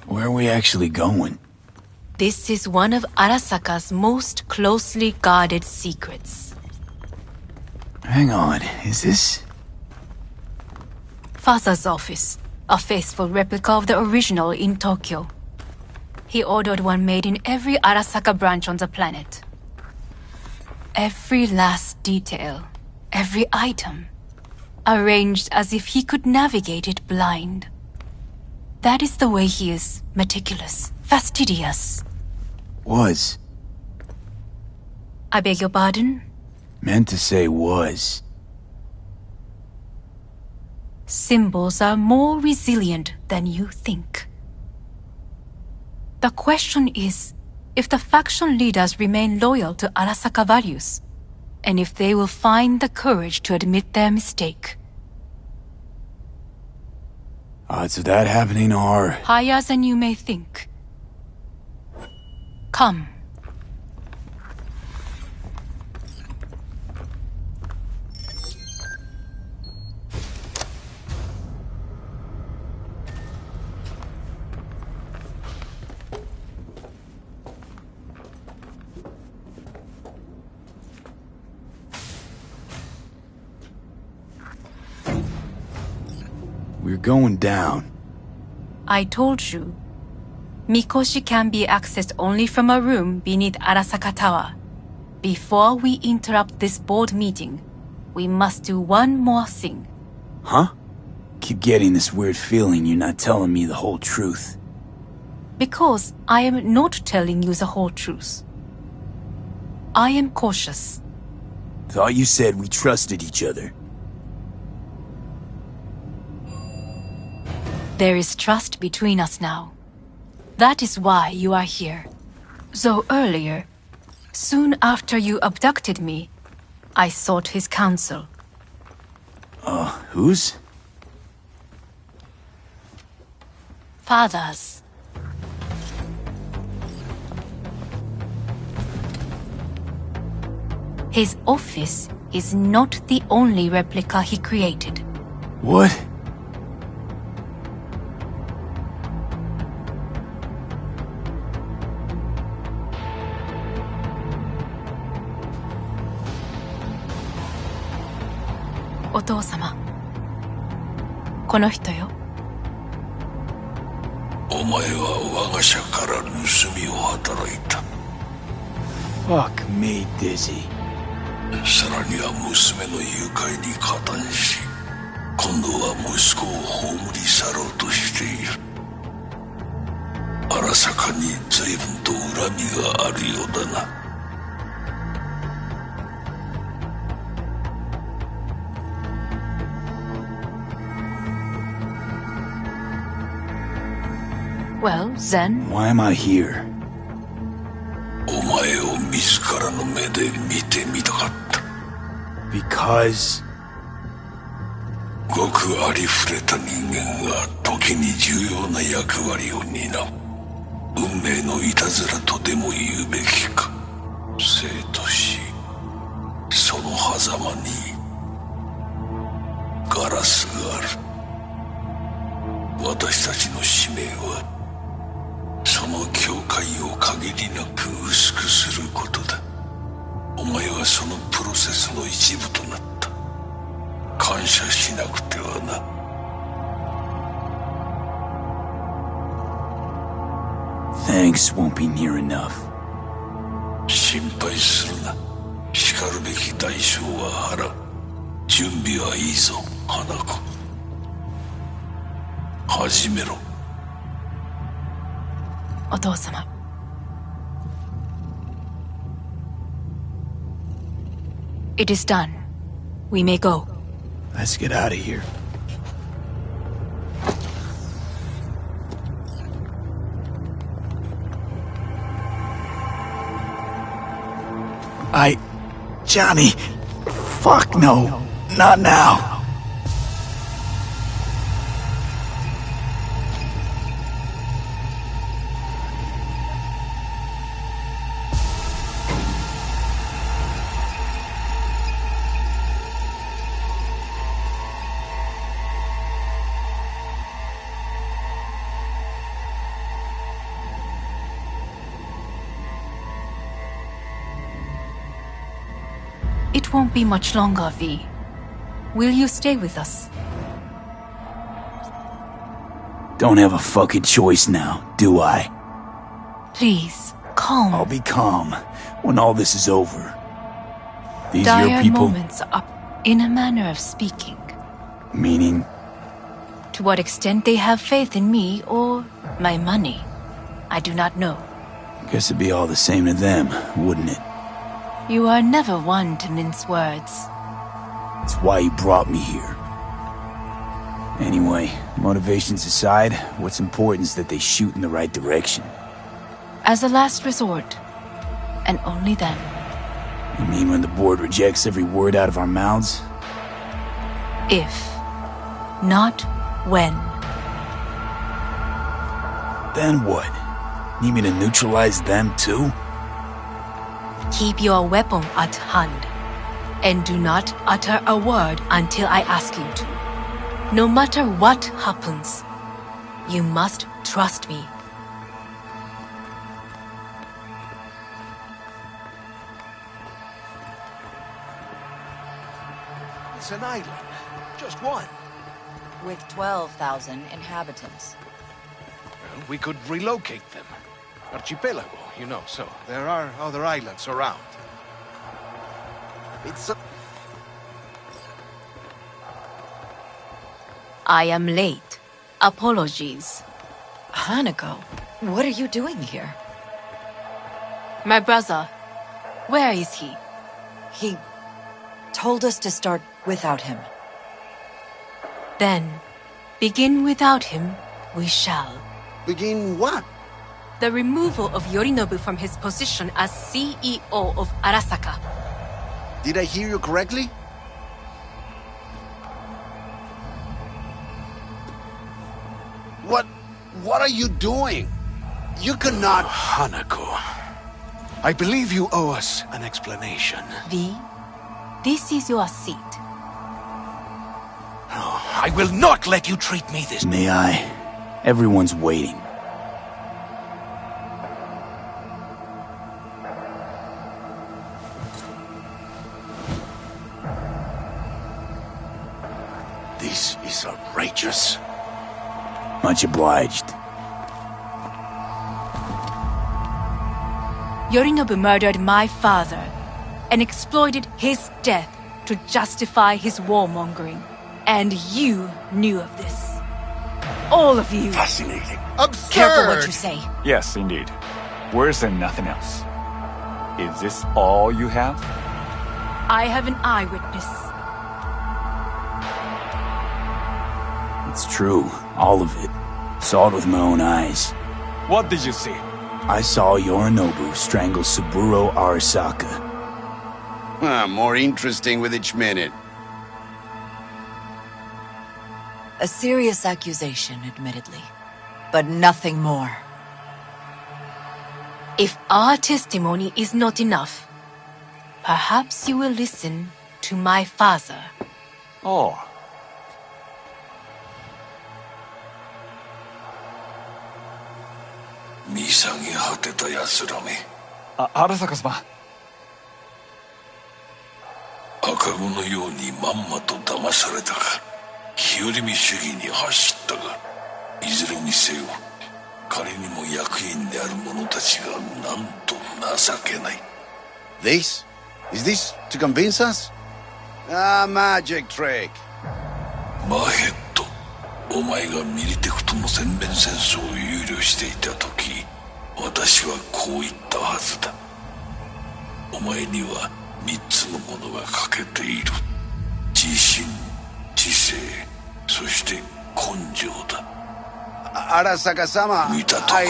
Where are we actually going? This is one of Arasaka's most closely guarded secrets. Hang on, is this... Father's office, a faithful replica of the original in Tokyo. He ordered one made in every Arasaka branch on the planet. Every last detail, every item, arranged as if he could navigate it blind. That is the way he is, meticulous, fastidious. Was. I beg your pardon? Meant to say was. Symbols are more resilient than you think. The question is, if the faction leaders remain loyal to Arasaka values, and if they will find the courage to admit their mistake. Odds of that happening are... higher than you may think. Come. We're going down. I told you. Mikoshi can be accessed only from a room beneath Arasaka Tower. Before we interrupt this board meeting, we must do one more thing. Huh? Keep getting this weird feeling you're not telling me the whole truth. Because I am not telling you the whole truth. I am cautious. Thought you said we trusted each other. There is trust between us now. That is why you are here. Though earlier, soon after you abducted me, I sought his counsel. Whose? Father's. His office is not the only replica he created. What? Otou-sama. この人よ。お前は我が社から盗みを働いた。Fuck me, Dizzy. さらには娘の誘拐に加担し、今度は息子を葬り去ろうとしている。荒坂に随分と恨みがあるようだな。Well, then... Why am I here? お前を自らの目で見てみたかった。Because... ごくありふれた人間が時に重要な役割を担う。運命のいたずらとでも言うべきか。生と死、その狭間にガラスがある。私たちの使命はその境界を限りなく薄くすることだ。お前はそのプロセスの一部となった。感謝しなくてはな。Thanks won't be near enough. 心配するな。しかるべき代償は払う。準備はいいぞ、花子。始めろ。お父様。It is done. We may go. Let's get out of here. Johnny. Fuck no. Not now. It won't be much longer, V. Will you stay with us? Don't have a fucking choice now, do I? Please, calm. I'll be calm when all this is over. These Dire your people? moments are, in a manner of speaking. Meaning? To what extent they have faith in me or my money, I do not know. Guess it'd be all the same to them, wouldn't it? You are never one to mince words. That's why you brought me here. Anyway, motivations aside, what's important is that they shoot in the right direction. As a last resort, and only then. You mean when the board rejects every word out of our mouths? If, not when. Then what? Need me to neutralize them too? Keep your weapon at hand, and do not utter a word until I ask you to. No matter what happens, you must trust me. It's an island. Just one. With 12,000 inhabitants. Well, we could relocate them. Archipelago, you know, so there are other islands around. It's a... I am late. Apologies. Hanako, what are you doing here? My brother, where is he? He told us to start without him. Then, begin without him, we shall. Begin what? The removal of Yorinobu from his position as CEO of Arasaka. Did I hear you correctly? What are you doing? You cannot... Hanako, I believe you owe us an explanation. V, this is your seat. Oh, I will not let you treat me this... May I? Everyone's waiting. This is outrageous. Much obliged. Yorinobu murdered my father and exploited his death to justify his warmongering. And you knew of this. All of you. Fascinating. Absurd! Careful what you say. Yes, indeed. Worse than nothing else. Is this all you have? I have an eyewitness. It's true, all of it. Saw it with my own eyes. What did you see? I saw Yorinobu strangle Saburo Arasaka. More interesting with each minute. A serious accusation, admittedly. But nothing more. If our testimony is not enough, perhaps you will listen to my father. Oh. Arasaka-sama. 赤子のようにまんまと騙されたか、日和見主義に走ったが、いずれにせよ、彼にも役員である者たちがなんと情けない。This? Is this to convince us? Ah, magic trick. マヘッド、お前がミリテクとの全面戦争を憂慮していた時、私はこう言ったはずだ。お前には3つのものが欠けている。自信、知性、そして根性だ。Arasaka-sama, 見たとこ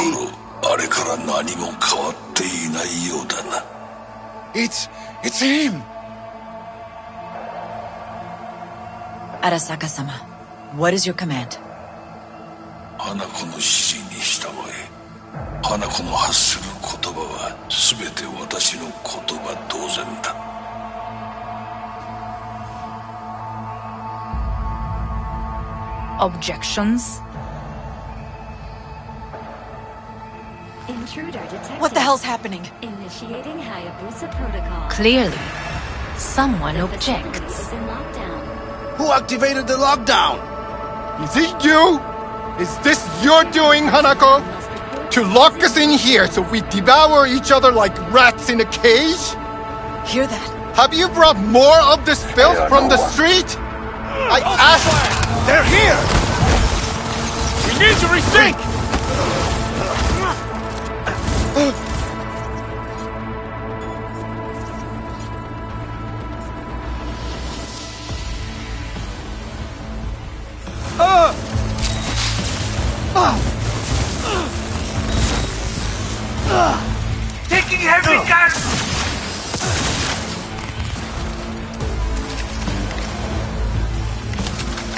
ろ、あれから何も変わっていないようだな。It's him! Arasaka-sama, what is your command? 花子の指示に従え。花子の発する言葉は全て私の言葉同然だ。Objections? Intruder detected. What the hell's happening? Initiating Hayabusa protocol. Clearly, someone objects. Who activated the lockdown? Is it you? Is this your doing, Hanako? To lock us in here so we devour each other like rats in a cage? Hear that? Have you brought more of this filth from the street? I asked... They're here! We need to rethink! Taking heavy gun!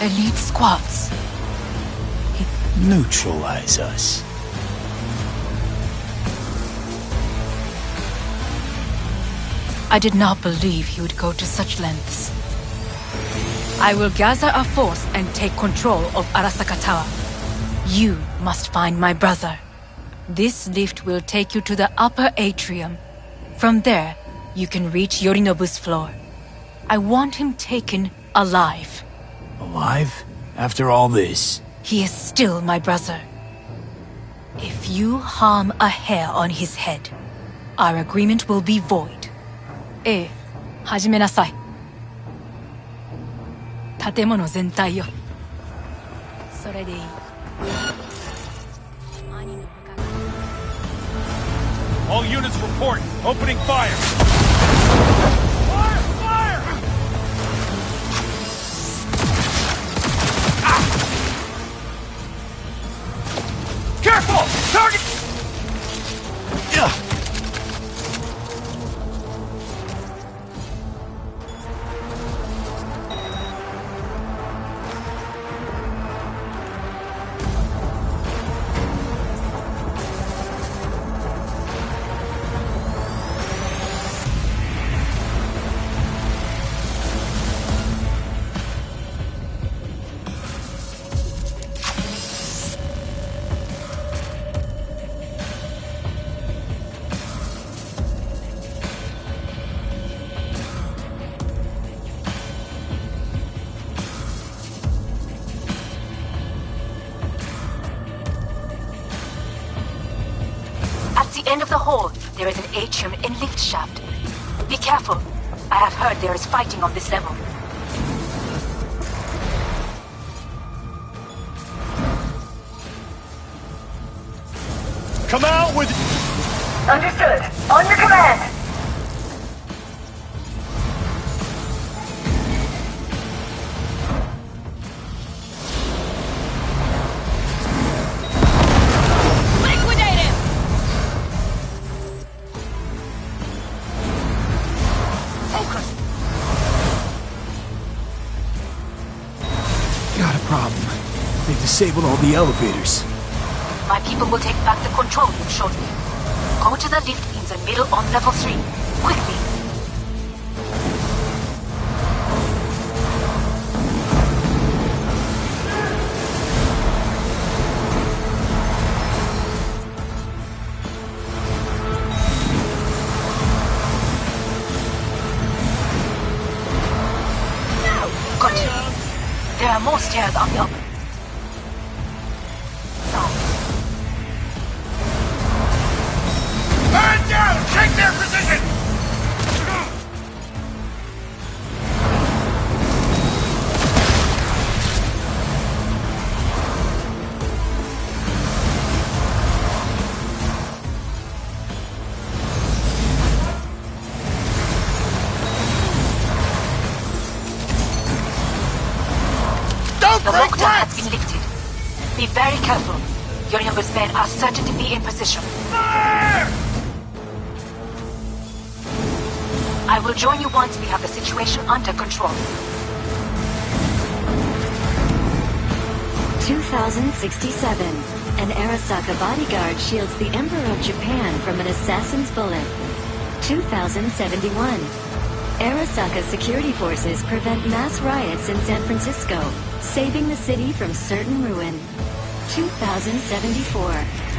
Elite squads. Neutralize us. I did not believe he would go to such lengths. I will gather a force and take control of Arasaka Tower. You must find my brother. This lift will take you to the upper atrium. From there, you can reach Yorinobu's floor. I want him taken alive. Alive? After all this? He is still my brother. If you harm a hair on his head, our agreement will be void. 始めなさい。建物全体よ。それでいい。All units report. Opening fire. Fire! Fire! Ah! Careful! Target! At the end of the hall, there is an atrium and lift shaft. Be careful. I have heard there is fighting on this level. Come out with... Understood. On your command. Got a problem. They've disabled all the elevators. My people will take back the control room shortly. Go to the lift in the middle on level 3. Quickly. Good. There are more stairs on the upper side. Burn down! Take their position! The lockdown has been lifted. Be very careful. Yorinobu's men are certain to be in position. I will join you once we have the situation under control. 2067. An Arasaka bodyguard shields the Emperor of Japan from an assassin's bullet. 2071. Arasaka security forces prevent mass riots in San Francisco, saving the city from certain ruin. 2074.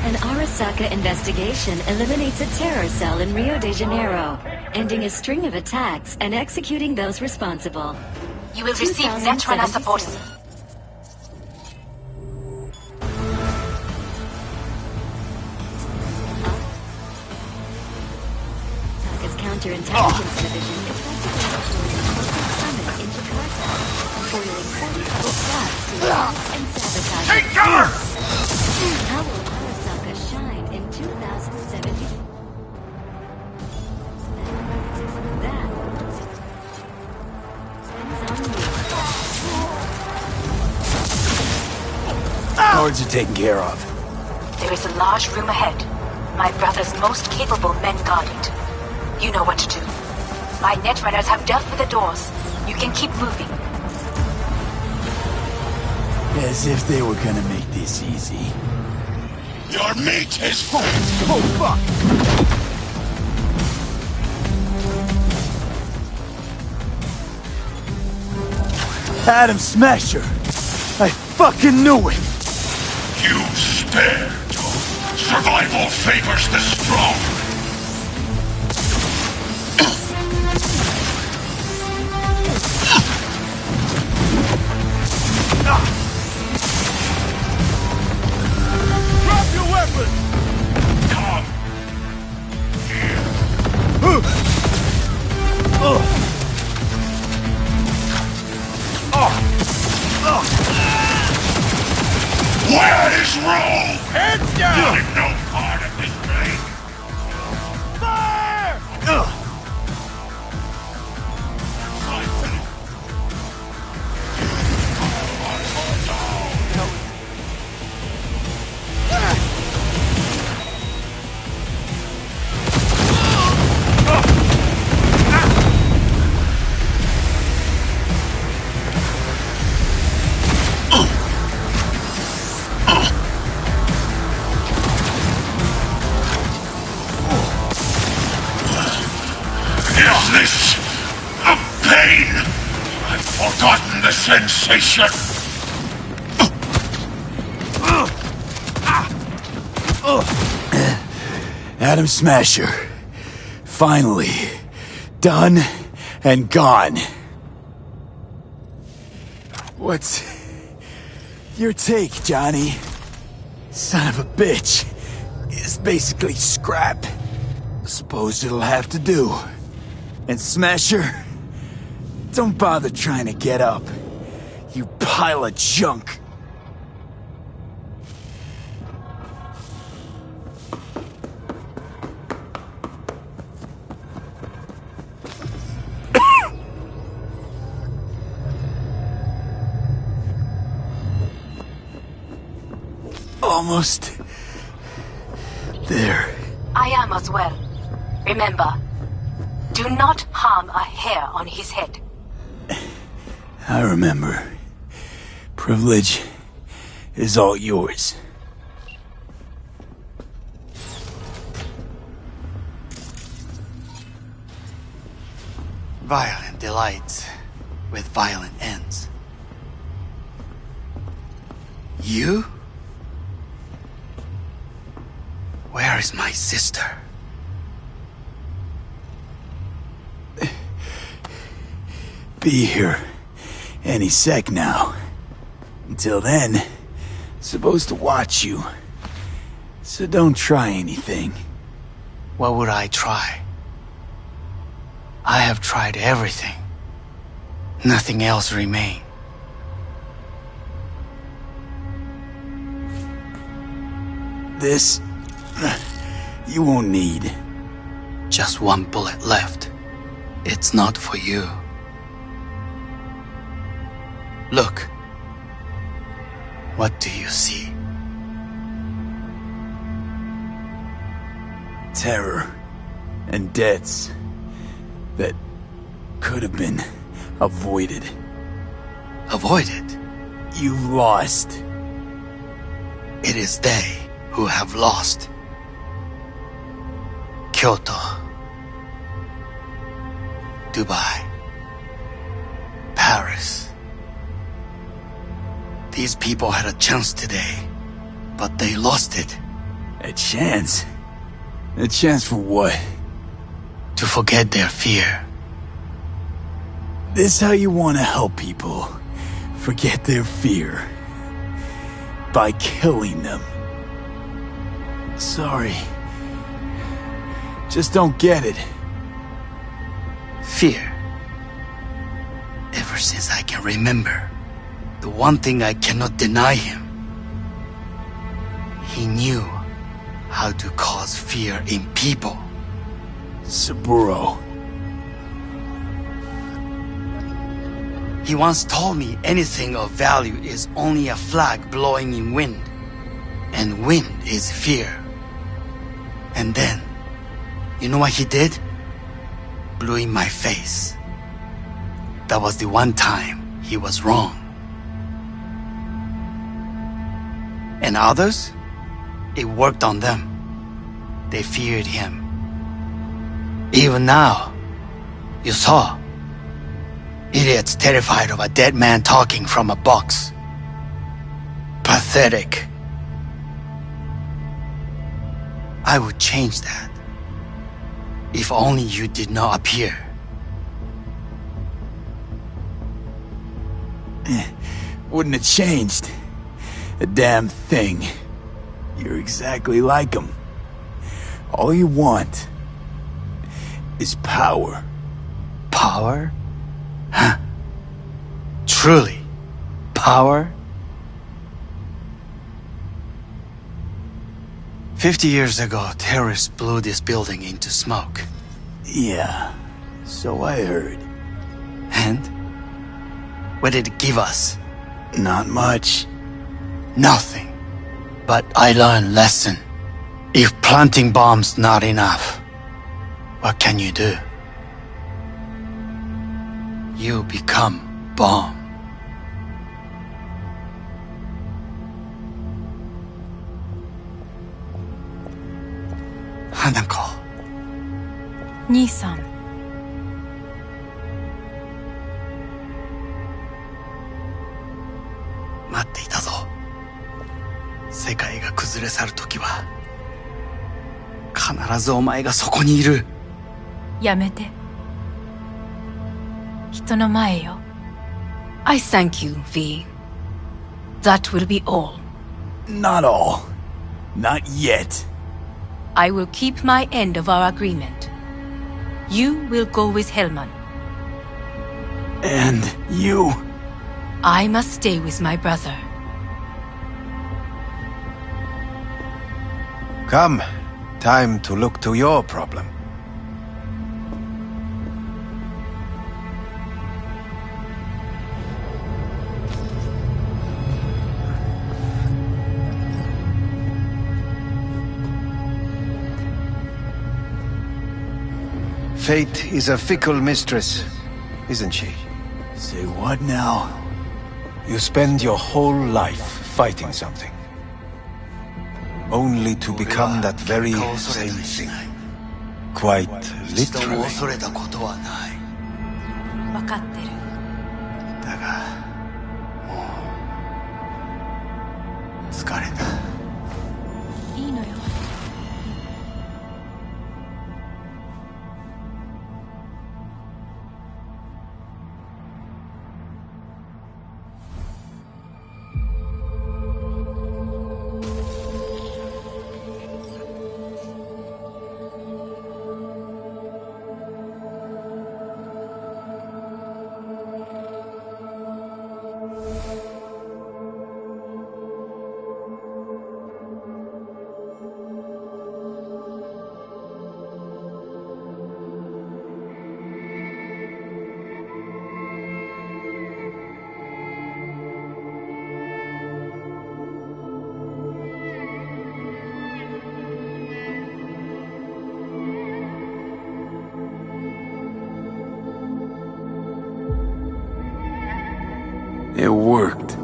An Arasaka investigation eliminates a terror cell in Rio de Janeiro, ending a string of attacks and executing those responsible. You will receive Netrunner support. Counterintelligence Division effectively destroyed the summit in Jakarta, foiling 40 public flags to attack and sabotage. Take cover! How will Arasaka shine in 2070? That Guards are taken care of. There is a large room ahead. My brother's most capable men guard it. You know what to do. My netrunners have dealt with the doors. You can keep moving. As if they were gonna make this easy. Your mate has... Oh, fuck! Adam Smasher! I fucking knew it! You spared. Survival favors the strong. Drop your weapon! Come. Where is Rome? Heads down! I'm no part of this thing. Fire! Is this a pain? I've forgotten the sensation. Adam Smasher. Finally. Done and gone. What's your take, Johnny? Son of a bitch. It's basically scrap. Suppose it'll have to do. And Smasher, don't bother trying to get up. You pile of junk. Almost there. I am as well. Remember, do not harm a hair on his head. I remember. Privilege is all yours. Violent delights with violent ends. You? Where is my sister? Be here any sec now. Until then, supposed to watch you. So don't try anything. What would I try? I have tried everything. Nothing else remains. This... you won't need. Just one bullet left. It's not for you. Look. What do you see? Terror and deaths that could have been avoided. Avoided? You lost. It is they who have lost. Kyoto. Dubai. Paris. These people had a chance today, but they lost it. A chance? A chance for what? To forget their fear. This how you want to help people forget their fear? By killing them. Sorry. Just don't get it. fear. Ever since I can remember, the one thing I cannot deny him, he knew how to cause fear in people. Saburo. He once told me anything of value is only a flag blowing in wind, and wind is fear. And then, you know what he did? Blew in my face. That was the one time he was wrong. And others? It worked on them. They feared him. Even now, you saw. Idiots terrified of a dead man talking from a box. Pathetic. I would change that. If only you did not appear. Wouldn't have changed a damn thing. You're exactly like him. All you want is power. Power? Huh? Truly, power? 50 years ago, terrorists blew this building into smoke. Yeah, so I heard. And? What did it give us? Not much. Nothing. But I learned lesson. If planting bombs not enough, what can you do? You become bomb. Hanako. 兄さん。待っていたぞ。世界が崩れ去る時は必ずお前がそこにいる。やめて。人の前よ。I thank you, V. That will be all. Not all. Not yet. I will keep my end of our agreement. You will go with Hellman. And you? I must stay with my brother. Come. Time to look to your problem. Fate is a fickle mistress, isn't she? Say what now? You spend your whole life fighting something, only to become that very same thing. Quite literally. 恐れたことはない。分かってる。だが、もう疲れた。いいのよ。It worked.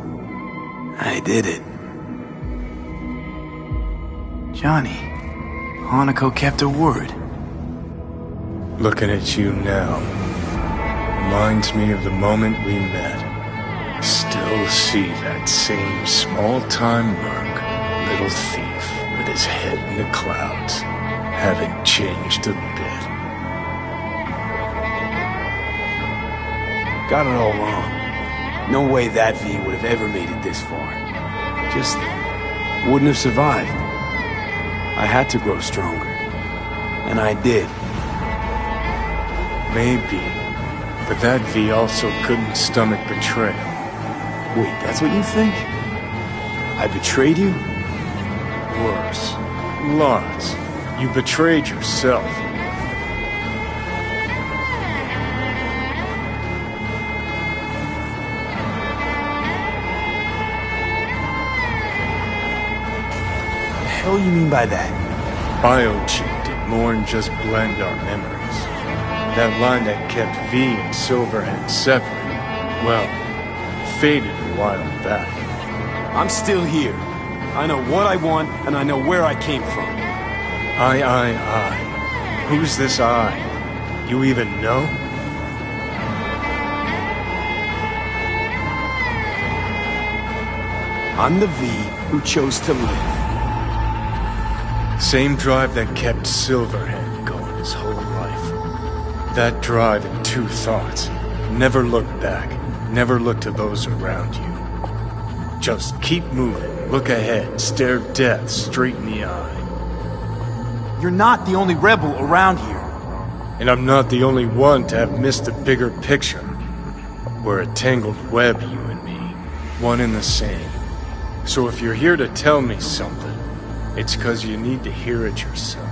I did it. Johnny, Hanako kept her word. Looking at you now reminds me of the moment we met. Still see that same small-time merc, little thief with his head in the clouds. Haven't changed a bit. Got it all wrong. No way that V would have ever made it this far. Just wouldn't have survived. I had to grow stronger. And I did. Maybe But that V also couldn't stomach betrayal. Wait, that's what you think? I betrayed you? Worse. Lots. You betrayed yourself. What the hell you mean by that? Biochip did more than just blend our memories. That line that kept V and Silverhand separate, well, faded a while back. I'm still here. I know what I want, and I know where I came from. I. Who's this I? You even know? I'm the V who chose to live. Same drive that kept Silverhand going his whole life. That drive and two thoughts. Never look back. Never look to those around you. Just keep moving. Look ahead. Stare death straight in the eye. You're not the only rebel around here. And I'm not the only one to have missed the bigger picture. We're a tangled web, you and me. One and the same. So if you're here to tell me something, it's 'cause you need to hear it yourself.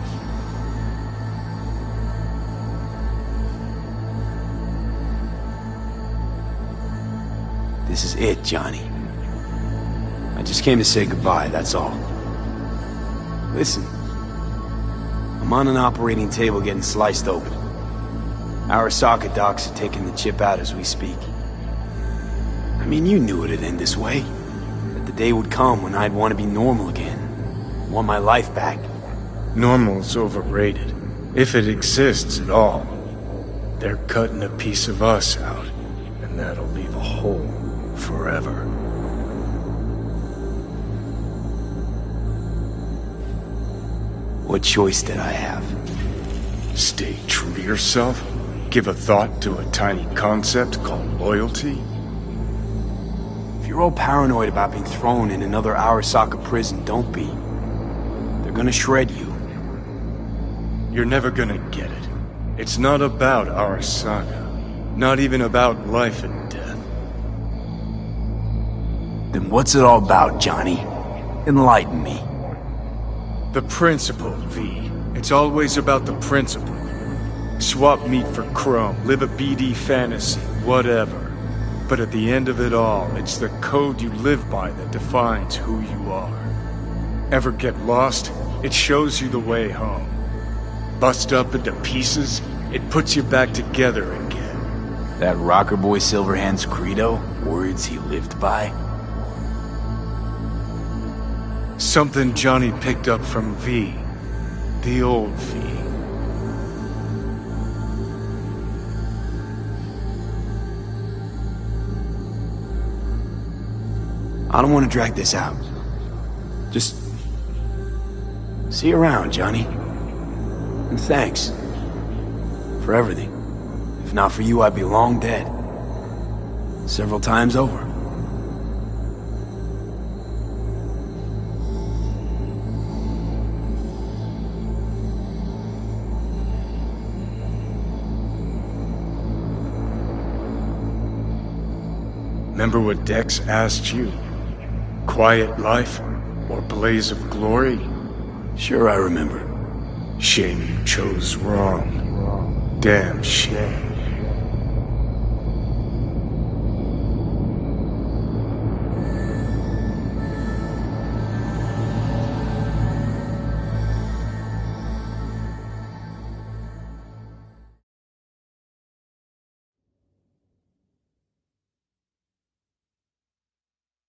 This is it, Johnny. I just came to say goodbye, that's all. Listen. I'm on an operating table getting sliced open. Arasaka docs are taking the chip out as we speak. I mean, you knew it'd end this way. That the day would come when I'd want to be normal again. Want my life back. Normal's overrated. If it exists at all. They're cutting a piece of us out, and that'll leave a hole forever. What choice did I have? Stay true to yourself? Give a thought to a tiny concept called loyalty? If you're all paranoid about being thrown in another Arasaka prison, don't be. They're gonna shred you. You're never gonna get it. It's not about Arasaka. Not even about life and death. Then what's it all about, Johnny? Enlighten me. The principle, V. It's always about the principle. Swap meat for chrome, live a BD fantasy, whatever. But at the end of it all, it's the code you live by that defines who you are. Ever get lost? It shows you the way home. Bust up into pieces, it puts you back together again. That rocker boy Silverhand's credo? Words he lived by? Something Johnny picked up from V. The old V. I don't want to drag this out. Just... see you around, Johnny. And thanks. For everything. If not for you, I'd be long dead. Several times over. Remember what Dex asked you? Quiet life or blaze of glory? Sure, I remember. Shame you chose wrong. Damn shame.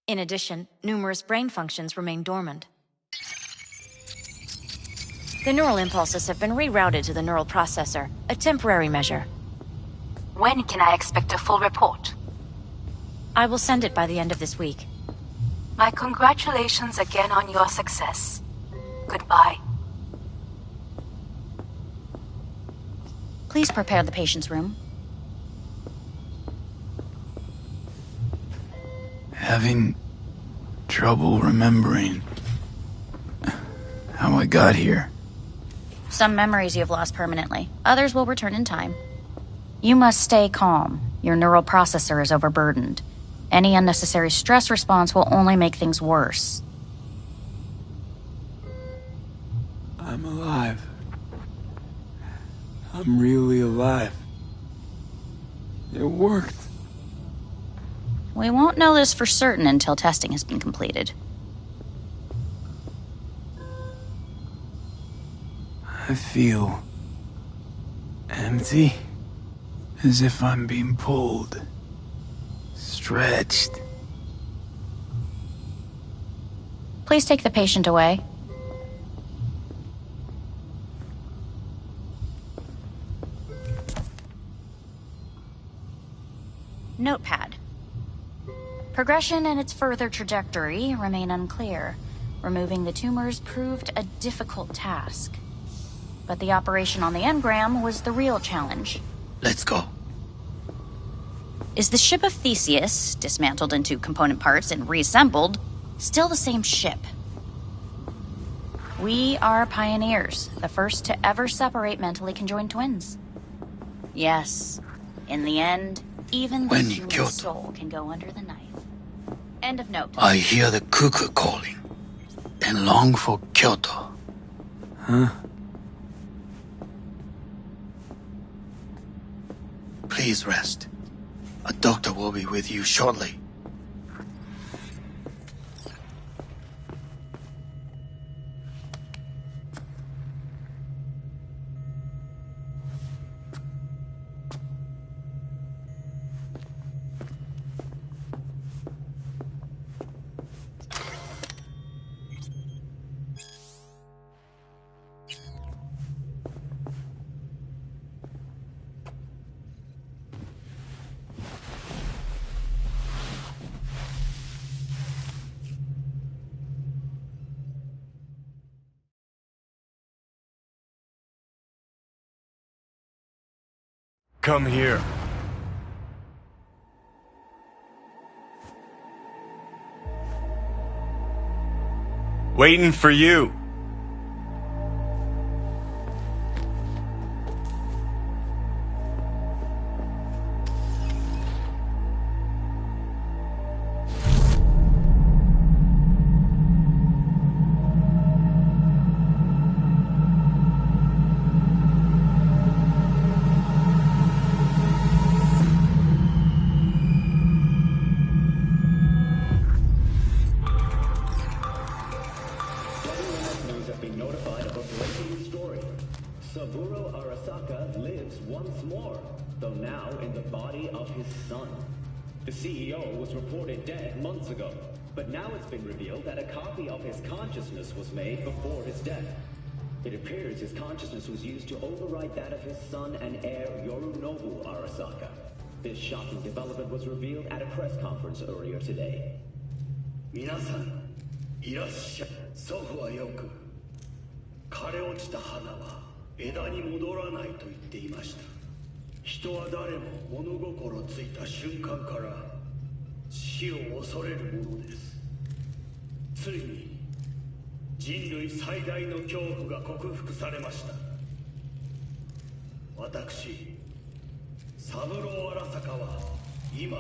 In addition, numerous brain functions remain dormant. The neural impulses have been rerouted to the neural processor, a temporary measure. When can I expect a full report? I will send it by the end of this week. My congratulations again on your success. Goodbye. Please prepare the patient's room. Having trouble remembering how I got here. Some memories you have lost permanently. Others will return in time. You must stay calm. Your neural processor is overburdened. Any unnecessary stress response will only make things worse. I'm alive. I'm really alive. It worked. We won't know this for certain until testing has been completed. I feel empty, as if I'm being pulled, stretched. Please take the patient away. Notepad. Progression and its further trajectory remain unclear. Removing the tumors proved a difficult task. But the operation on the engram was the real challenge. Let's go. Is the ship of Theseus, dismantled into component parts and reassembled, still the same ship? We are pioneers, the first to ever separate mentally conjoined twins. Yes, in the end, even the human soul can go under the knife. End of note. I hear the cuckoo calling and long for Kyoto. Huh? Please rest. A doctor will be with you shortly. Come here. Waiting for you. The CEO was reported dead months ago, but now it's been revealed that a copy of his consciousness was made before his death. It appears his consciousness was used to override that of his son and heir Yorinobu Arasaka. This shocking development was revealed at a press conference earlier today. 皆さん、いらっしゃい。祖父はよく、枯れ落ちた花は枝に戻らないと言っていました。人は誰も物心ついた瞬間から死を恐れるものです。ついに人類最大の恐怖が克服されました。私、三郎荒坂は今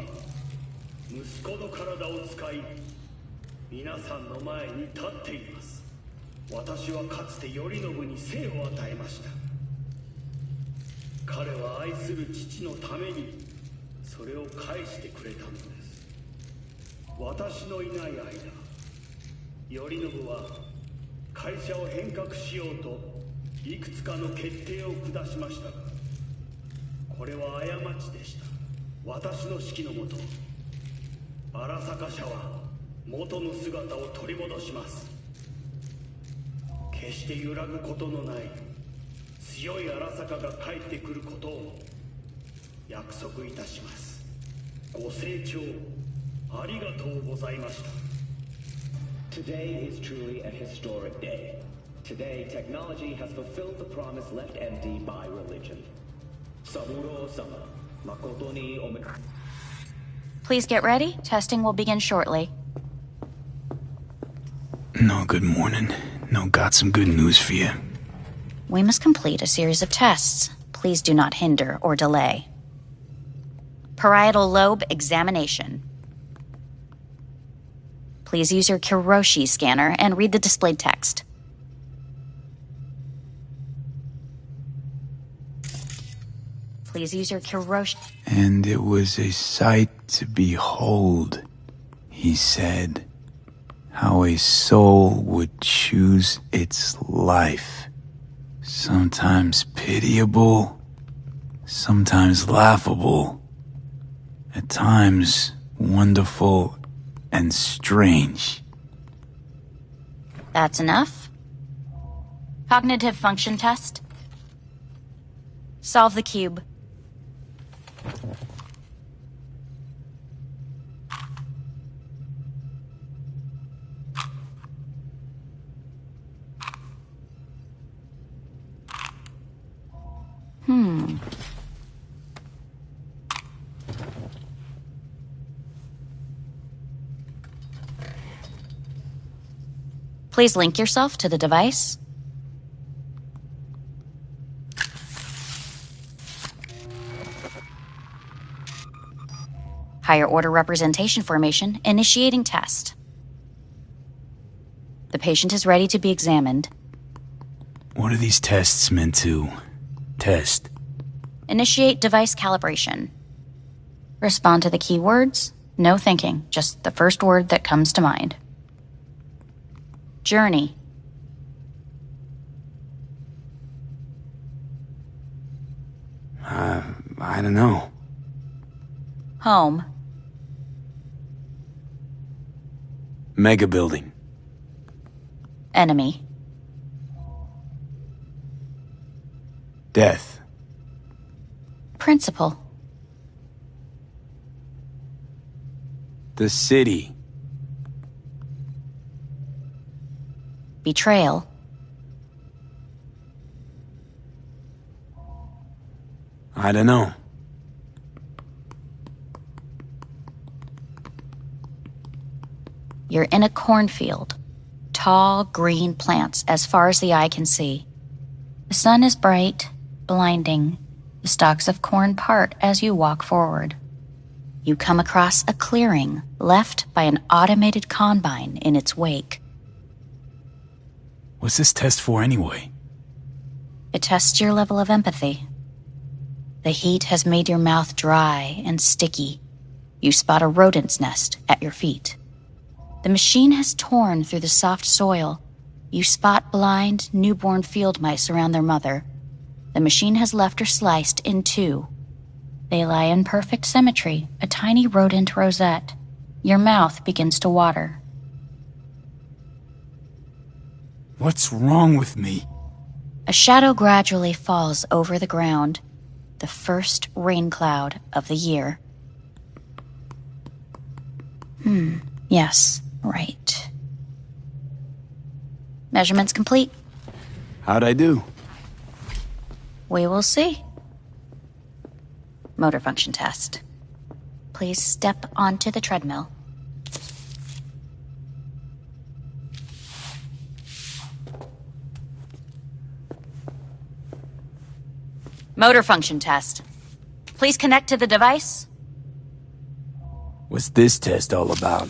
息子の体を使い皆さんの前に立っています。私はかつて頼信に生を与えました。彼は愛する父のためにそれを返してくれたのです。私のいない間、頼信は会社を変革しようといくつかの決定を下しましたが、これは過ちでした。私の指揮のもと、荒坂社は元の姿を取り戻します。決して揺らぐことのない強い荒坂が帰ってくることを約束いたします。ご清聴ありがとうございました。 Today is truly a historic day. Today, technology has fulfilled the promise left empty by religion. Saburo-sama, makoto ni omika. Please get ready. Testing will begin shortly. No, good morning. No, got some good news for you. We must complete a series of tests. Please do not hinder or delay. Parietal lobe examination. Please use your Kiroshi scanner and read the displayed text. Please use your Kiroshi... And it was a sight to behold, he said, how a soul would choose its life. Sometimes pitiable, sometimes laughable, at times wonderful and strange. That's enough. Cognitive function test. Solve the cube. Please link yourself to the device. Higher order representation formation, initiating test. The patient is ready to be examined. What are these tests meant to test? Initiate device calibration. Respond to the keywords. No thinking, just the first word that comes to mind. Journey. I don't know. Home. Mega building. Enemy. Death. Principal. The city. Betrayal. I don't know. You're in a cornfield. Tall, green plants as far as the eye can see. The sun is bright, blinding. The stalks of corn part as you walk forward. You come across a clearing left by an automated combine in its wake. What's this test for anyway? It tests your level of empathy. The heat has made your mouth dry and sticky. You spot a rodent's nest at your feet. The machine has torn through the soft soil. You spot blind, newborn field mice around their mother. The machine has left her sliced in two. They lie in perfect symmetry, a tiny rodent rosette. Your mouth begins to water. What's wrong with me? A shadow gradually falls over the ground. The first rain cloud of the year. Yes, right. Measurements complete. How'd I do? We will see. Motor function test. Please step onto the treadmill. Motor function test. Please connect to the device. What's this test all about?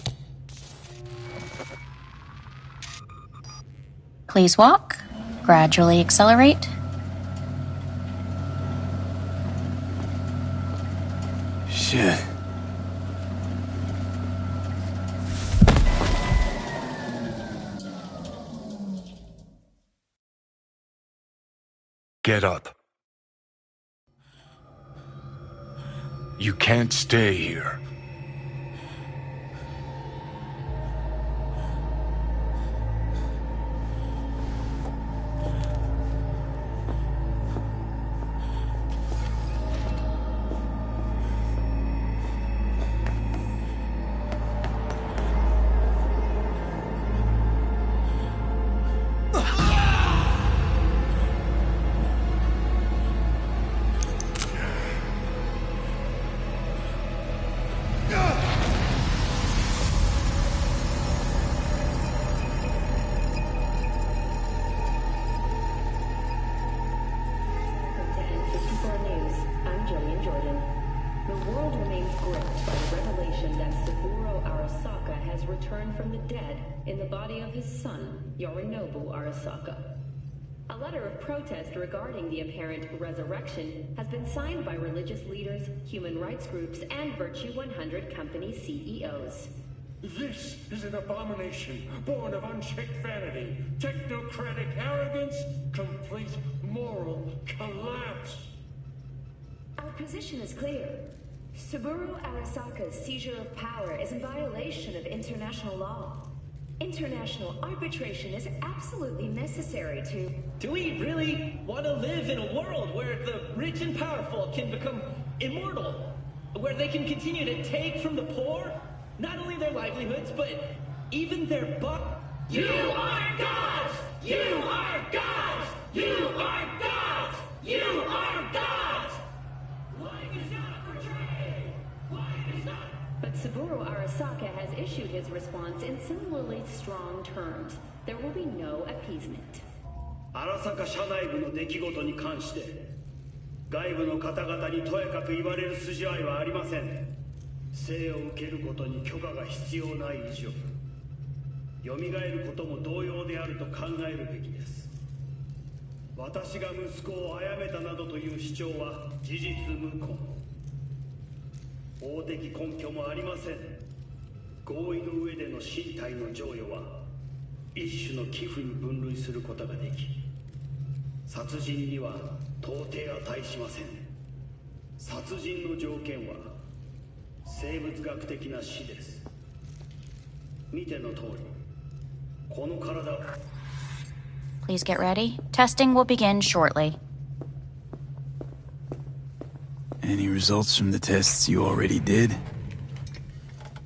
Please walk. Gradually accelerate. Shit. Get up. You can't stay here. returned from the dead in the body of his son, Yorinobu Arasaka. A letter of protest regarding the apparent resurrection has been signed by religious leaders, human rights groups, and Virtue 100 company CEOs. This is an abomination born of unchecked vanity, technocratic arrogance, complete moral collapse. Our position is clear. Saburo Arasaka's seizure of power is in violation of international law. International arbitration is absolutely necessary to... Do we really want to live in a world where the rich and powerful can become immortal? Where they can continue to take from the poor? Not only their livelihoods, but even their You are gods! You are gods! You are gods! You are gods! Life is not for trade! Life is not... But Saburo Arasaka has issued his response in similarly strong terms. There will be no appeasement. 荒坂社内部の出来事に関して外部の方々にとやかく言われる筋合いはありません。生を受けることに許可が必要ない以上、蘇ることも同様であると考えるべきです。私が息子を殺めたなどという主張は事実無根。法的根拠もありません。合意の上での身体の贈与は一種の寄付に分類することができ、殺人には到底値しません。殺人の条件は生物学的な死です。見ての通り、この体を。 Please get ready. Testing will begin shortly. Any results from the tests you already did?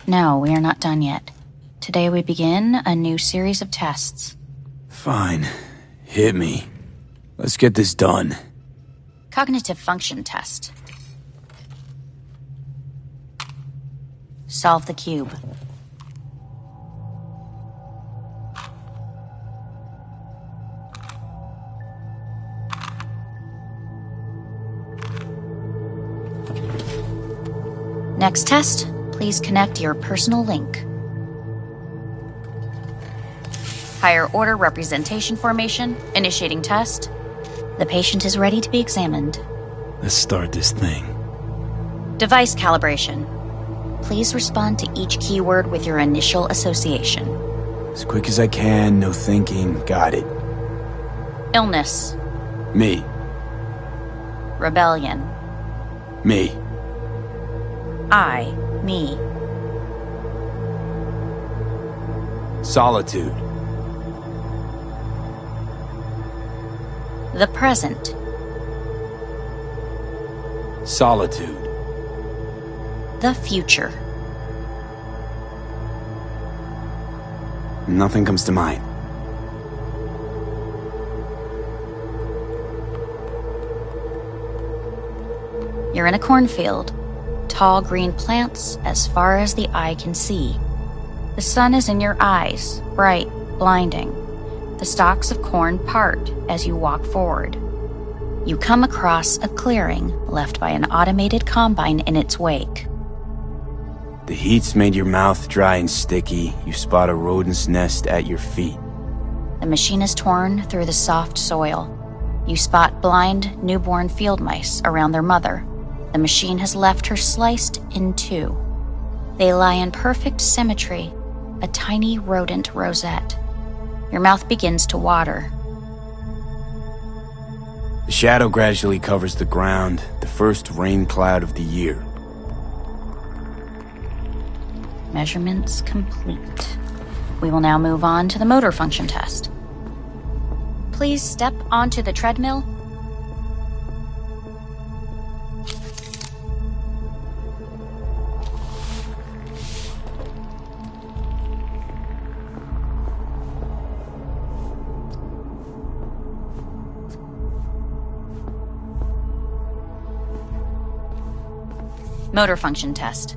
No, we are not done yet. Today we begin a new series of tests. Fine. Hit me. Let's get this done. Cognitive function test. Solve the cube. Next test, please connect your personal link. Higher order representation formation, initiating test. The patient is ready to be examined. Let's start this thing. Device calibration. Please respond to each keyword with your initial association. As quick as I can, no thinking, got it. Illness. Me. Rebellion. Me. Me. Solitude. The present. Solitude. The future. Nothing comes to mind. You're in a cornfield. Tall green plants as far as the eye can see. The sun is in your eyes, bright, blinding. The stalks of corn part as you walk forward. You come across a clearing left by an automated combine in its wake. The heat's made your mouth dry and sticky. You spot a rodent's nest at your feet. The machine is torn through the soft soil. You spot blind, newborn field mice around their mother. The machine has left her sliced in two. They lie in perfect symmetry, a tiny rodent rosette. Your mouth begins to water. The shadow gradually covers the ground, the first rain cloud of the year. Measurements complete. We will now move on to the motor function test. Please step onto the treadmill. Motor function test.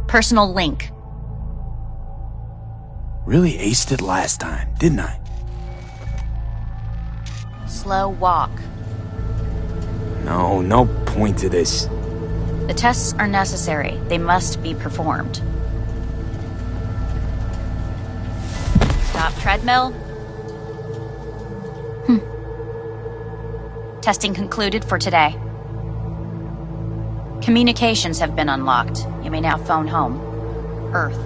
Personal link. Really aced it last time, didn't I? Slow walk. No point to this. The tests are necessary. They must be performed. treadmill? Testing concluded for today. Communications have been unlocked. You may now phone home. Earth.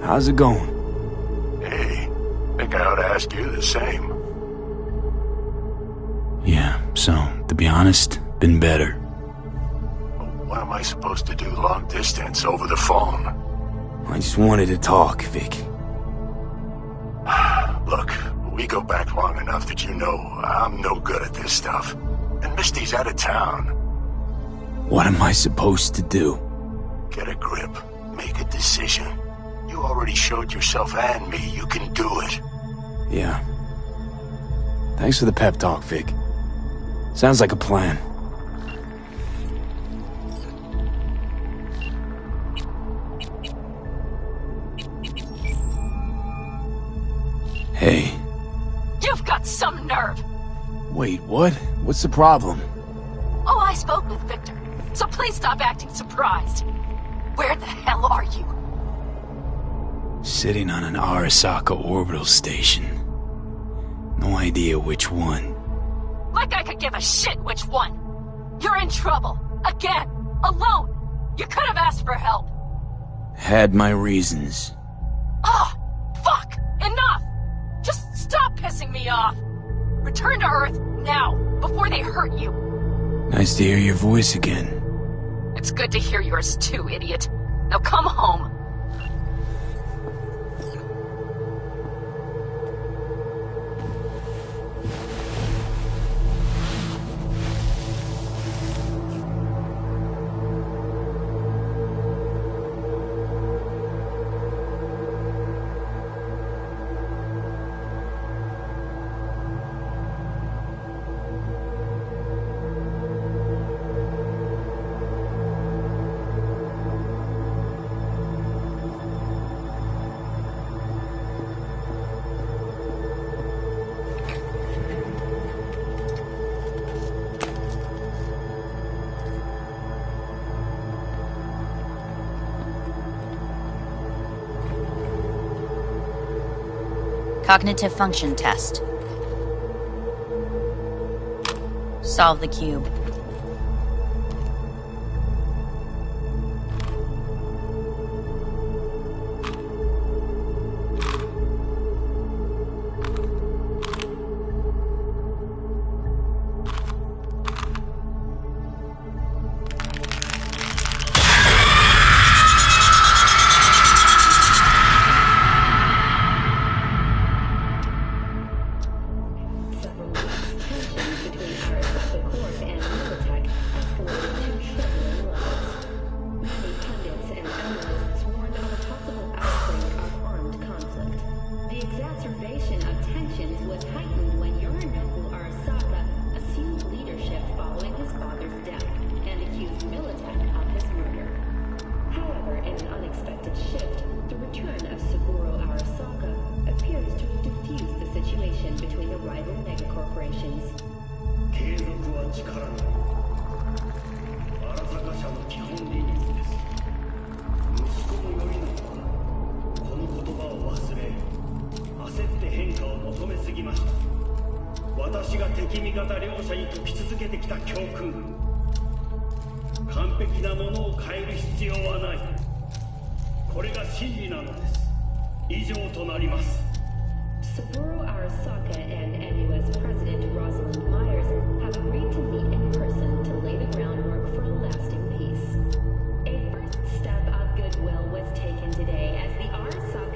How's it going? Hey, think I ought to ask you the same. Yeah, so, to be honest, been better. What am I supposed to do long distance over the phone? I just wanted to talk, Vic. Look, we go back long enough that you know I'm no good at this stuff. And Misty's out of town. What am I supposed to do? Get a grip. Make a decision. You already showed yourself and me you can do it. Yeah. Thanks for the pep talk, Vic. Sounds like a plan. Hey. You've got some nerve. Wait, what? What's the problem? Oh, I spoke with Victor, so please stop acting surprised. Where the hell are you? Sitting on an Arasaka orbital station. No idea which one. Like I could give a shit which one. You're in trouble. Again. Alone. You could have asked for help. Had my reasons. Ah, fuck. Enough. Just stop pissing me off. Return to Earth now, before they hurt you. Nice to hear your voice again. It's good to hear yours too, idiot. Now come home. Cognitive function test. Solve the cube. Saburo Arasaka and NUS President Rosalind Myers have agreed to meet in person to lay the groundwork for a lasting peace. A first step of goodwill was taken today as the Arasaka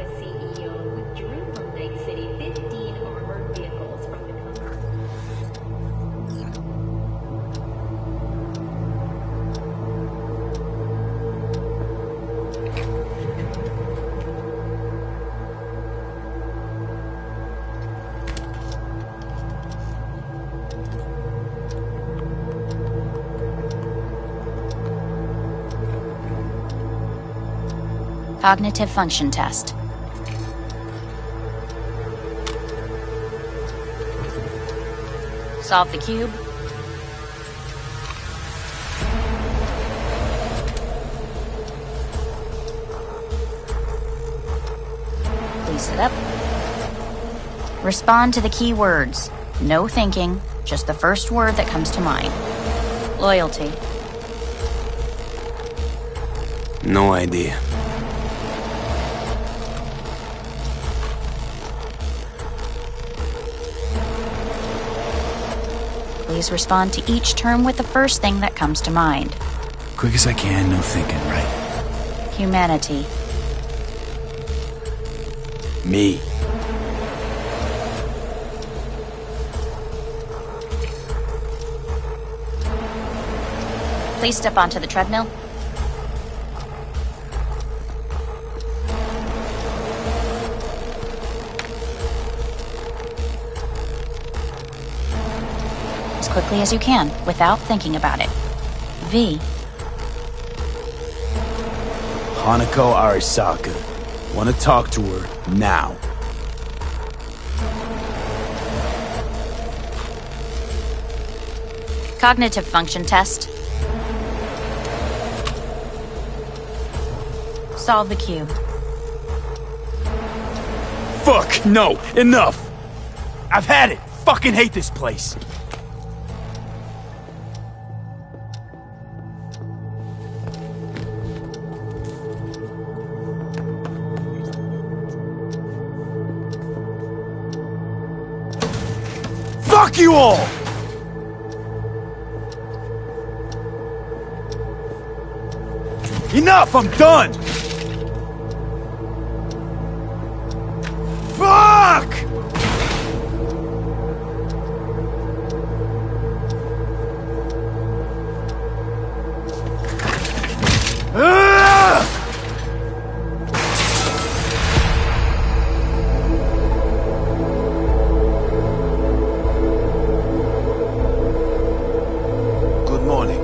Cognitive function test. Solve the cube. Please sit up. Respond to the key words. No thinking, just the first word that comes to mind. Loyalty. No idea. Please respond to each term with the first thing that comes to mind. Quick as I can, no thinking, right? Humanity. Me. Please step onto the treadmill. As quickly as you can, without thinking about it. V. Hanako Arasaka. Want to talk to her now. Cognitive function test. Solve the cube. Fuck, no, enough! I've had it! Fucking hate this place! Fuck you all! Enough, I'm done! Fuck! Good morning.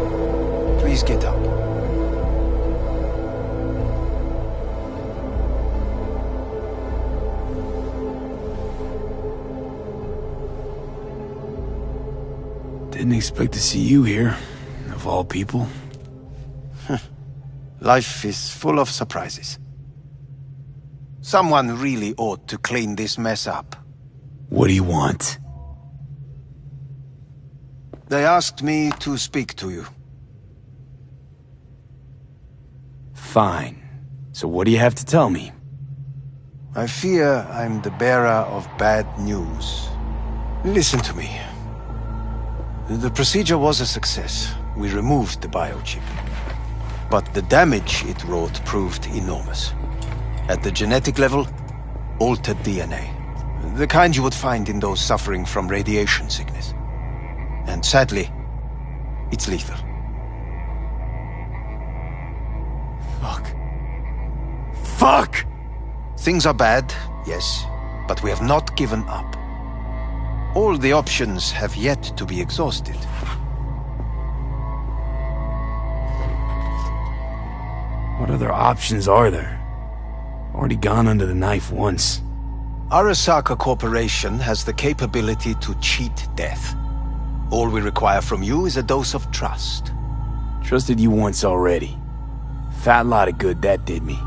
Please get up. Didn't expect to see you here, of all people. Life is full of surprises. Someone really ought to clean this mess up. What do you want? They asked me to speak to you. Fine. So what do you have to tell me? I fear I'm the bearer of bad news. Listen to me. The procedure was a success. We removed the biochip. But the damage it wrought proved enormous. At the genetic level, altered DNA. The kind you would find in those suffering from radiation sickness. And sadly, it's lethal. Fuck. Fuck! Things are bad, yes, but we have not given up. All the options have yet to be exhausted. What other options are there? Already gone under the knife once. Arasaka Corporation has the capability to cheat death. All we require from you is a dose of trust. Trusted you once already. Fat lot of good that did me.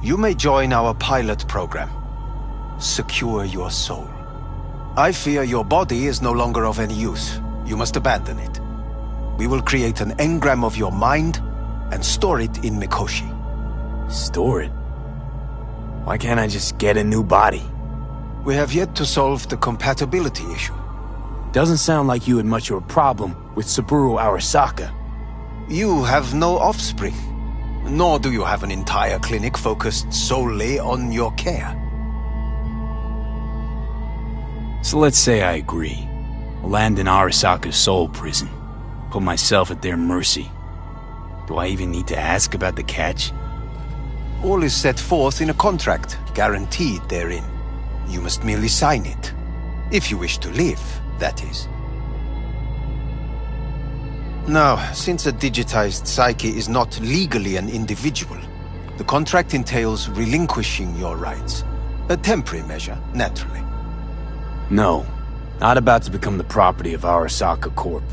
You may join our pilot program. Secure your soul. I fear your body is no longer of any use. You must abandon it. We will create an engram of your mind and store it in Mikoshi. Store it? Why can't I just get a new body? We have yet to solve the compatibility issue. Doesn't sound like you had much of a problem with Saburo Arasaka. You have no offspring. Nor do you have an entire clinic focused solely on your care. So let's say I agree. Land in Arasaka's soul prison. Put myself at their mercy. Do I even need to ask about the catch? All is set forth in a contract, guaranteed therein. You must merely sign it. If you wish to live, that is. Now, since a digitized psyche is not legally an individual, The contract entails relinquishing your rights. A temporary measure, naturally. No. Not about to become the property of Arasaka Corp.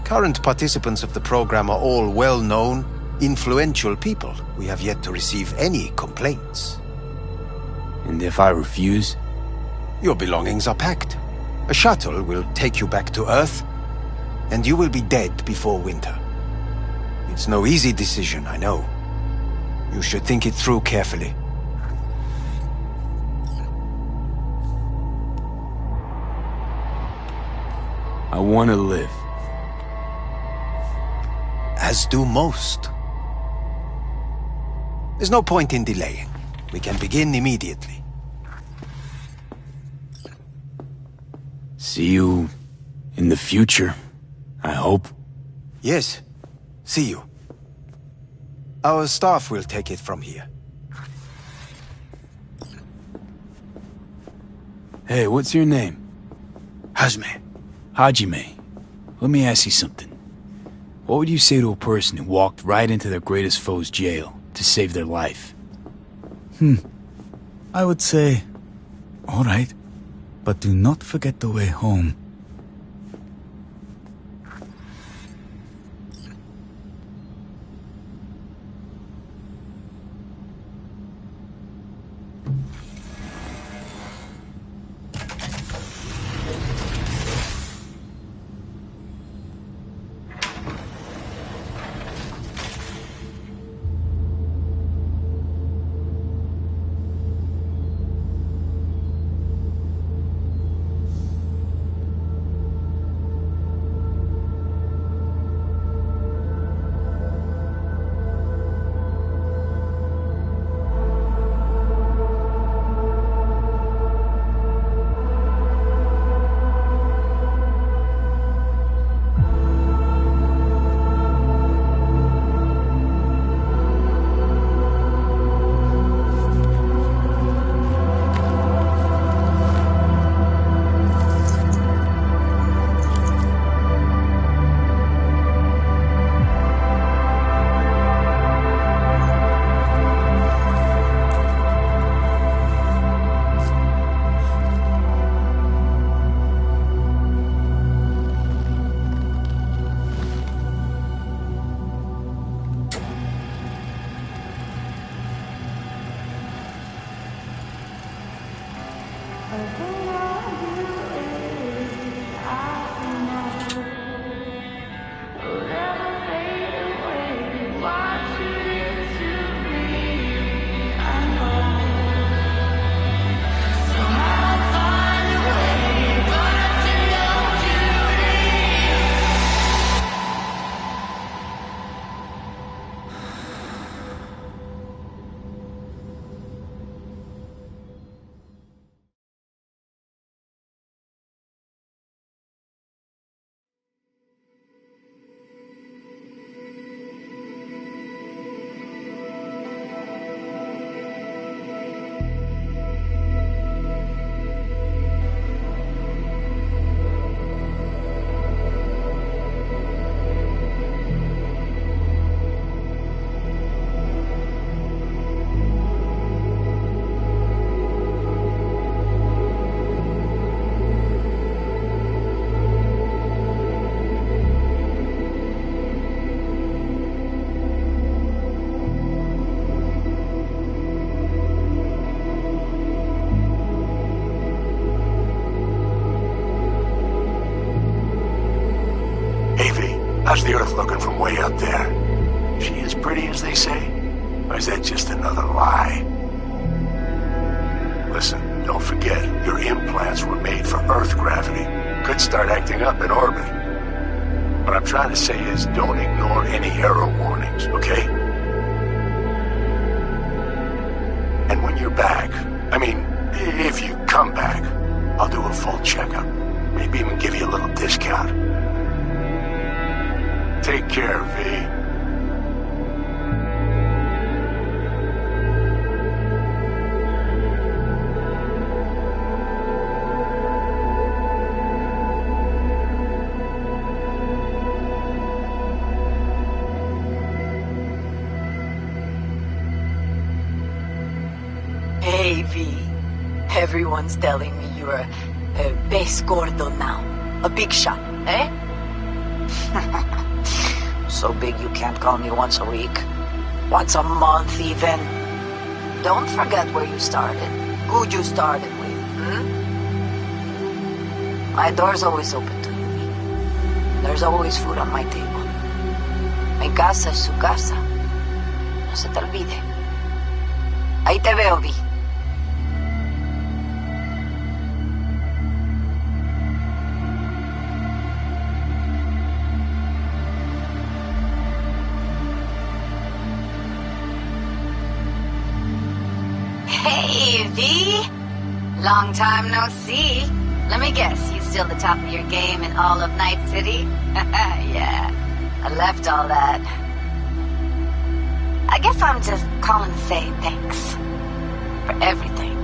Current participants of the program are all well-known, influential people. We have yet to receive any complaints. And if I refuse? Your belongings are packed. A shuttle will take you back to Earth, and you will be dead before winter. It's no easy decision, I know. You should think it through carefully. I want to live. As do most. There's no point in delaying. We can begin immediately. See you in the future, I hope. Yes. See you. Our staff will take it from here. Hey, what's your name? Hajime. Hajime. Let me ask you something. What would you say to a person who walked right into their greatest foe's jail to save their life? I would say, all right, but do not forget the way home. How's the Earth looking from way up there? She as pretty as they say? Or is that just another lie? Listen, don't forget, your implants were made for Earth gravity. Could start acting up in orbit. What I'm trying to say is don't ignore any error warnings, okay? And when you're back, I mean, if you come back, I'll do a full checkup. Maybe even give you a little discount. Take care, V. Hey, V. Everyone's telling me you're a pez gordo now. A big shot, eh? So big you can't call me once a week. Once a month, even. Don't forget where you started. Who you started with, My door's always open to you, V. There's always food on my table. Mi casa es su casa. No se te olvide. Ahí te veo, V. Hey, V! Long time no see. Let me guess, you still the top of your game in all of Night City? Yeah, I left all that. I guess I'm just calling to say thanks. For everything.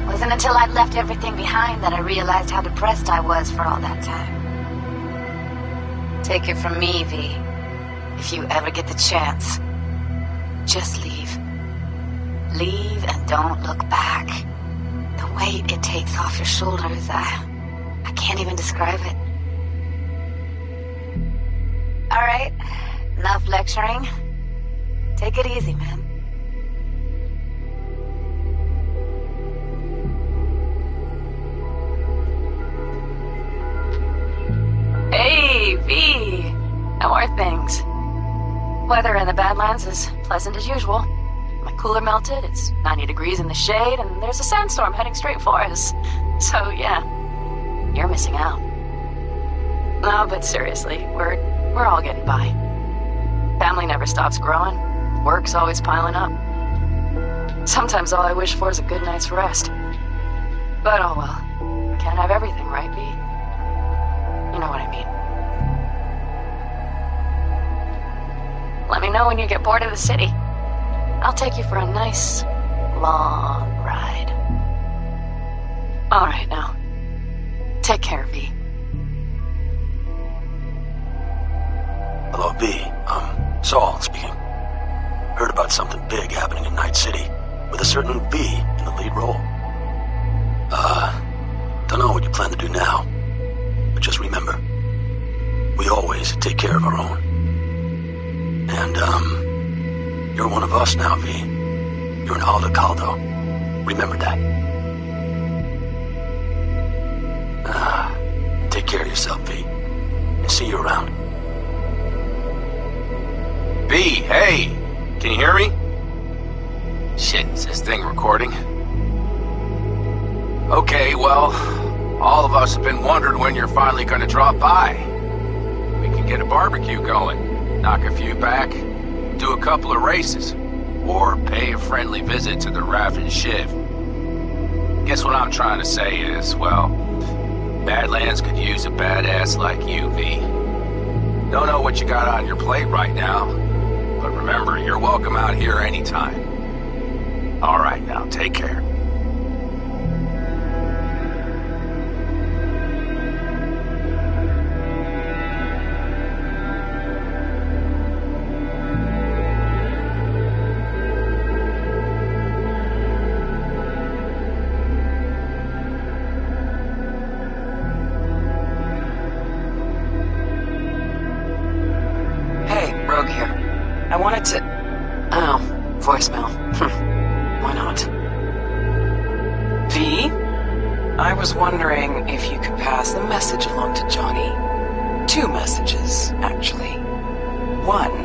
Wasn't until I'd left everything behind that I realized how depressed I was for all that time. Take it from me, V. If you ever get the chance, just leave. Leave and don't look back. The weight it takes off your shoulders, I can't even describe it. Alright, enough lecturing. Take it easy, man. Hey, V! How are things? Weather in the Badlands is pleasant as usual. My cooler melted, it's 90 degrees in the shade, and there's a sandstorm heading straight for us. So, yeah, you're missing out. No, but seriously, we're all getting by. Family never stops growing. Work's always piling up. Sometimes all I wish for is a good night's rest. But oh well, can't have everything, right, V? You know what I mean. Let me know when you get bored of the city. I'll take you for a nice, long ride. All right, now. Take care, V. Hello, V. Saul speaking. Heard about something big happening in Night City, with a certain V in the lead role. Don't know what you plan to do now, but just remember, we always take care of our own. And, you're one of us now, V. You're an Aldo Caldo. Remember that. Take care of yourself, V. And see you around. V, hey! Can you hear me? Shit, is this thing recording? Okay, well, all of us have been wondering when you're finally gonna drop by. We can get a barbecue going, knock a few back, do a couple of races, or pay a friendly visit to the Raff and Shiv. Guess what I'm trying to say is, well, Badlands could use a badass like you, V. Don't know what you got on your plate right now, but remember, you're welcome out here anytime. All right, now, take care. I wanted to... Oh, voicemail. Why not? V? I was wondering if you could pass the message along to Johnny. 2 messages, actually. One,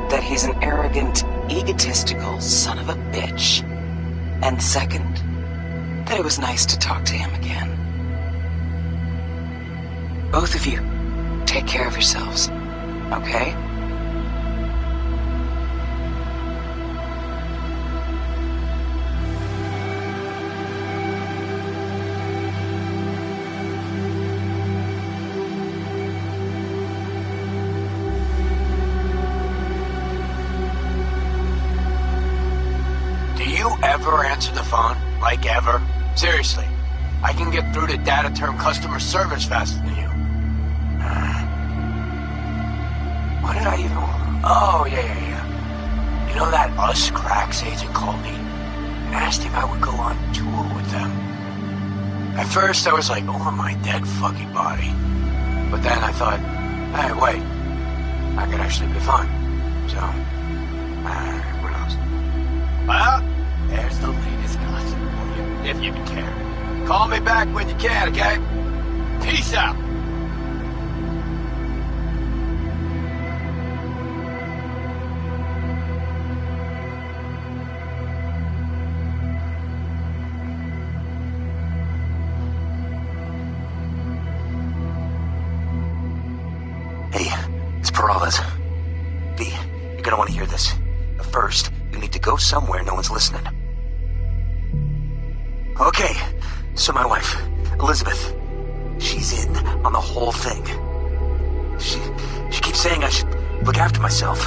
that he's an arrogant, egotistical son of a bitch. And second, that it was nice to talk to him again. Both of you, take care of yourselves, okay? Ever answer the phone? Like ever? Seriously, I can get through to data term customer service faster than you. What did I even... Oh, yeah. You know that us cracks agent called me and asked if I would go on tour with them. At first, I was like, over my dead fucking body. But then I thought, hey, wait, I could actually be fun. So, who knows? Well, there's the latest gossip for you, if you care. Call me back when you can, okay? Peace out. V, you're gonna want to hear this. But first, you need to go somewhere no one's listening. Okay, so my wife, Elizabeth, she's in on the whole thing. She keeps saying I should look after myself.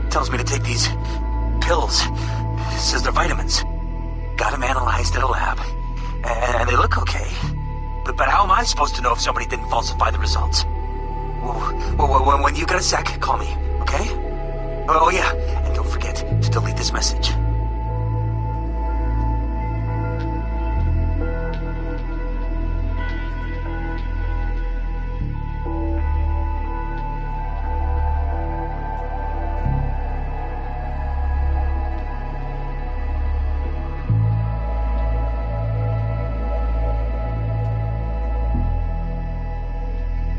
Tells me to take these pills. Says they're vitamins. Got them analyzed at a lab. And they look okay. But how am I supposed to know if somebody didn't falsify the results? Well, when you got a sec, call me, okay? Oh, yeah, and don't forget to delete this message.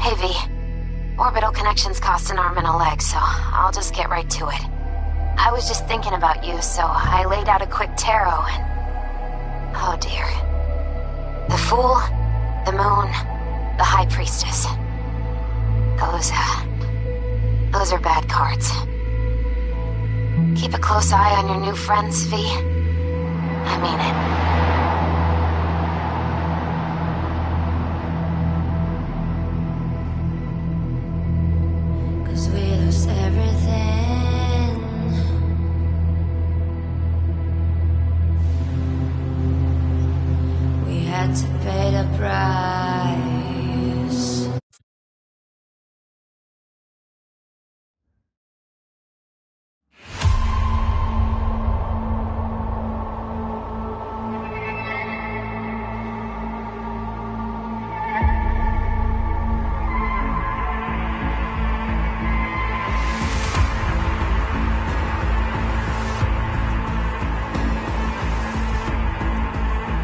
Hey, V. Orbital connections cost an arm and a leg, so I'll just get right to it. I was just thinking about you, so I laid out a quick tarot and... oh dear. The Fool, the Moon, the High Priestess. Those are bad cards. Keep a close eye on your new friends, V. I mean it. We lose everything. We had to pay the price.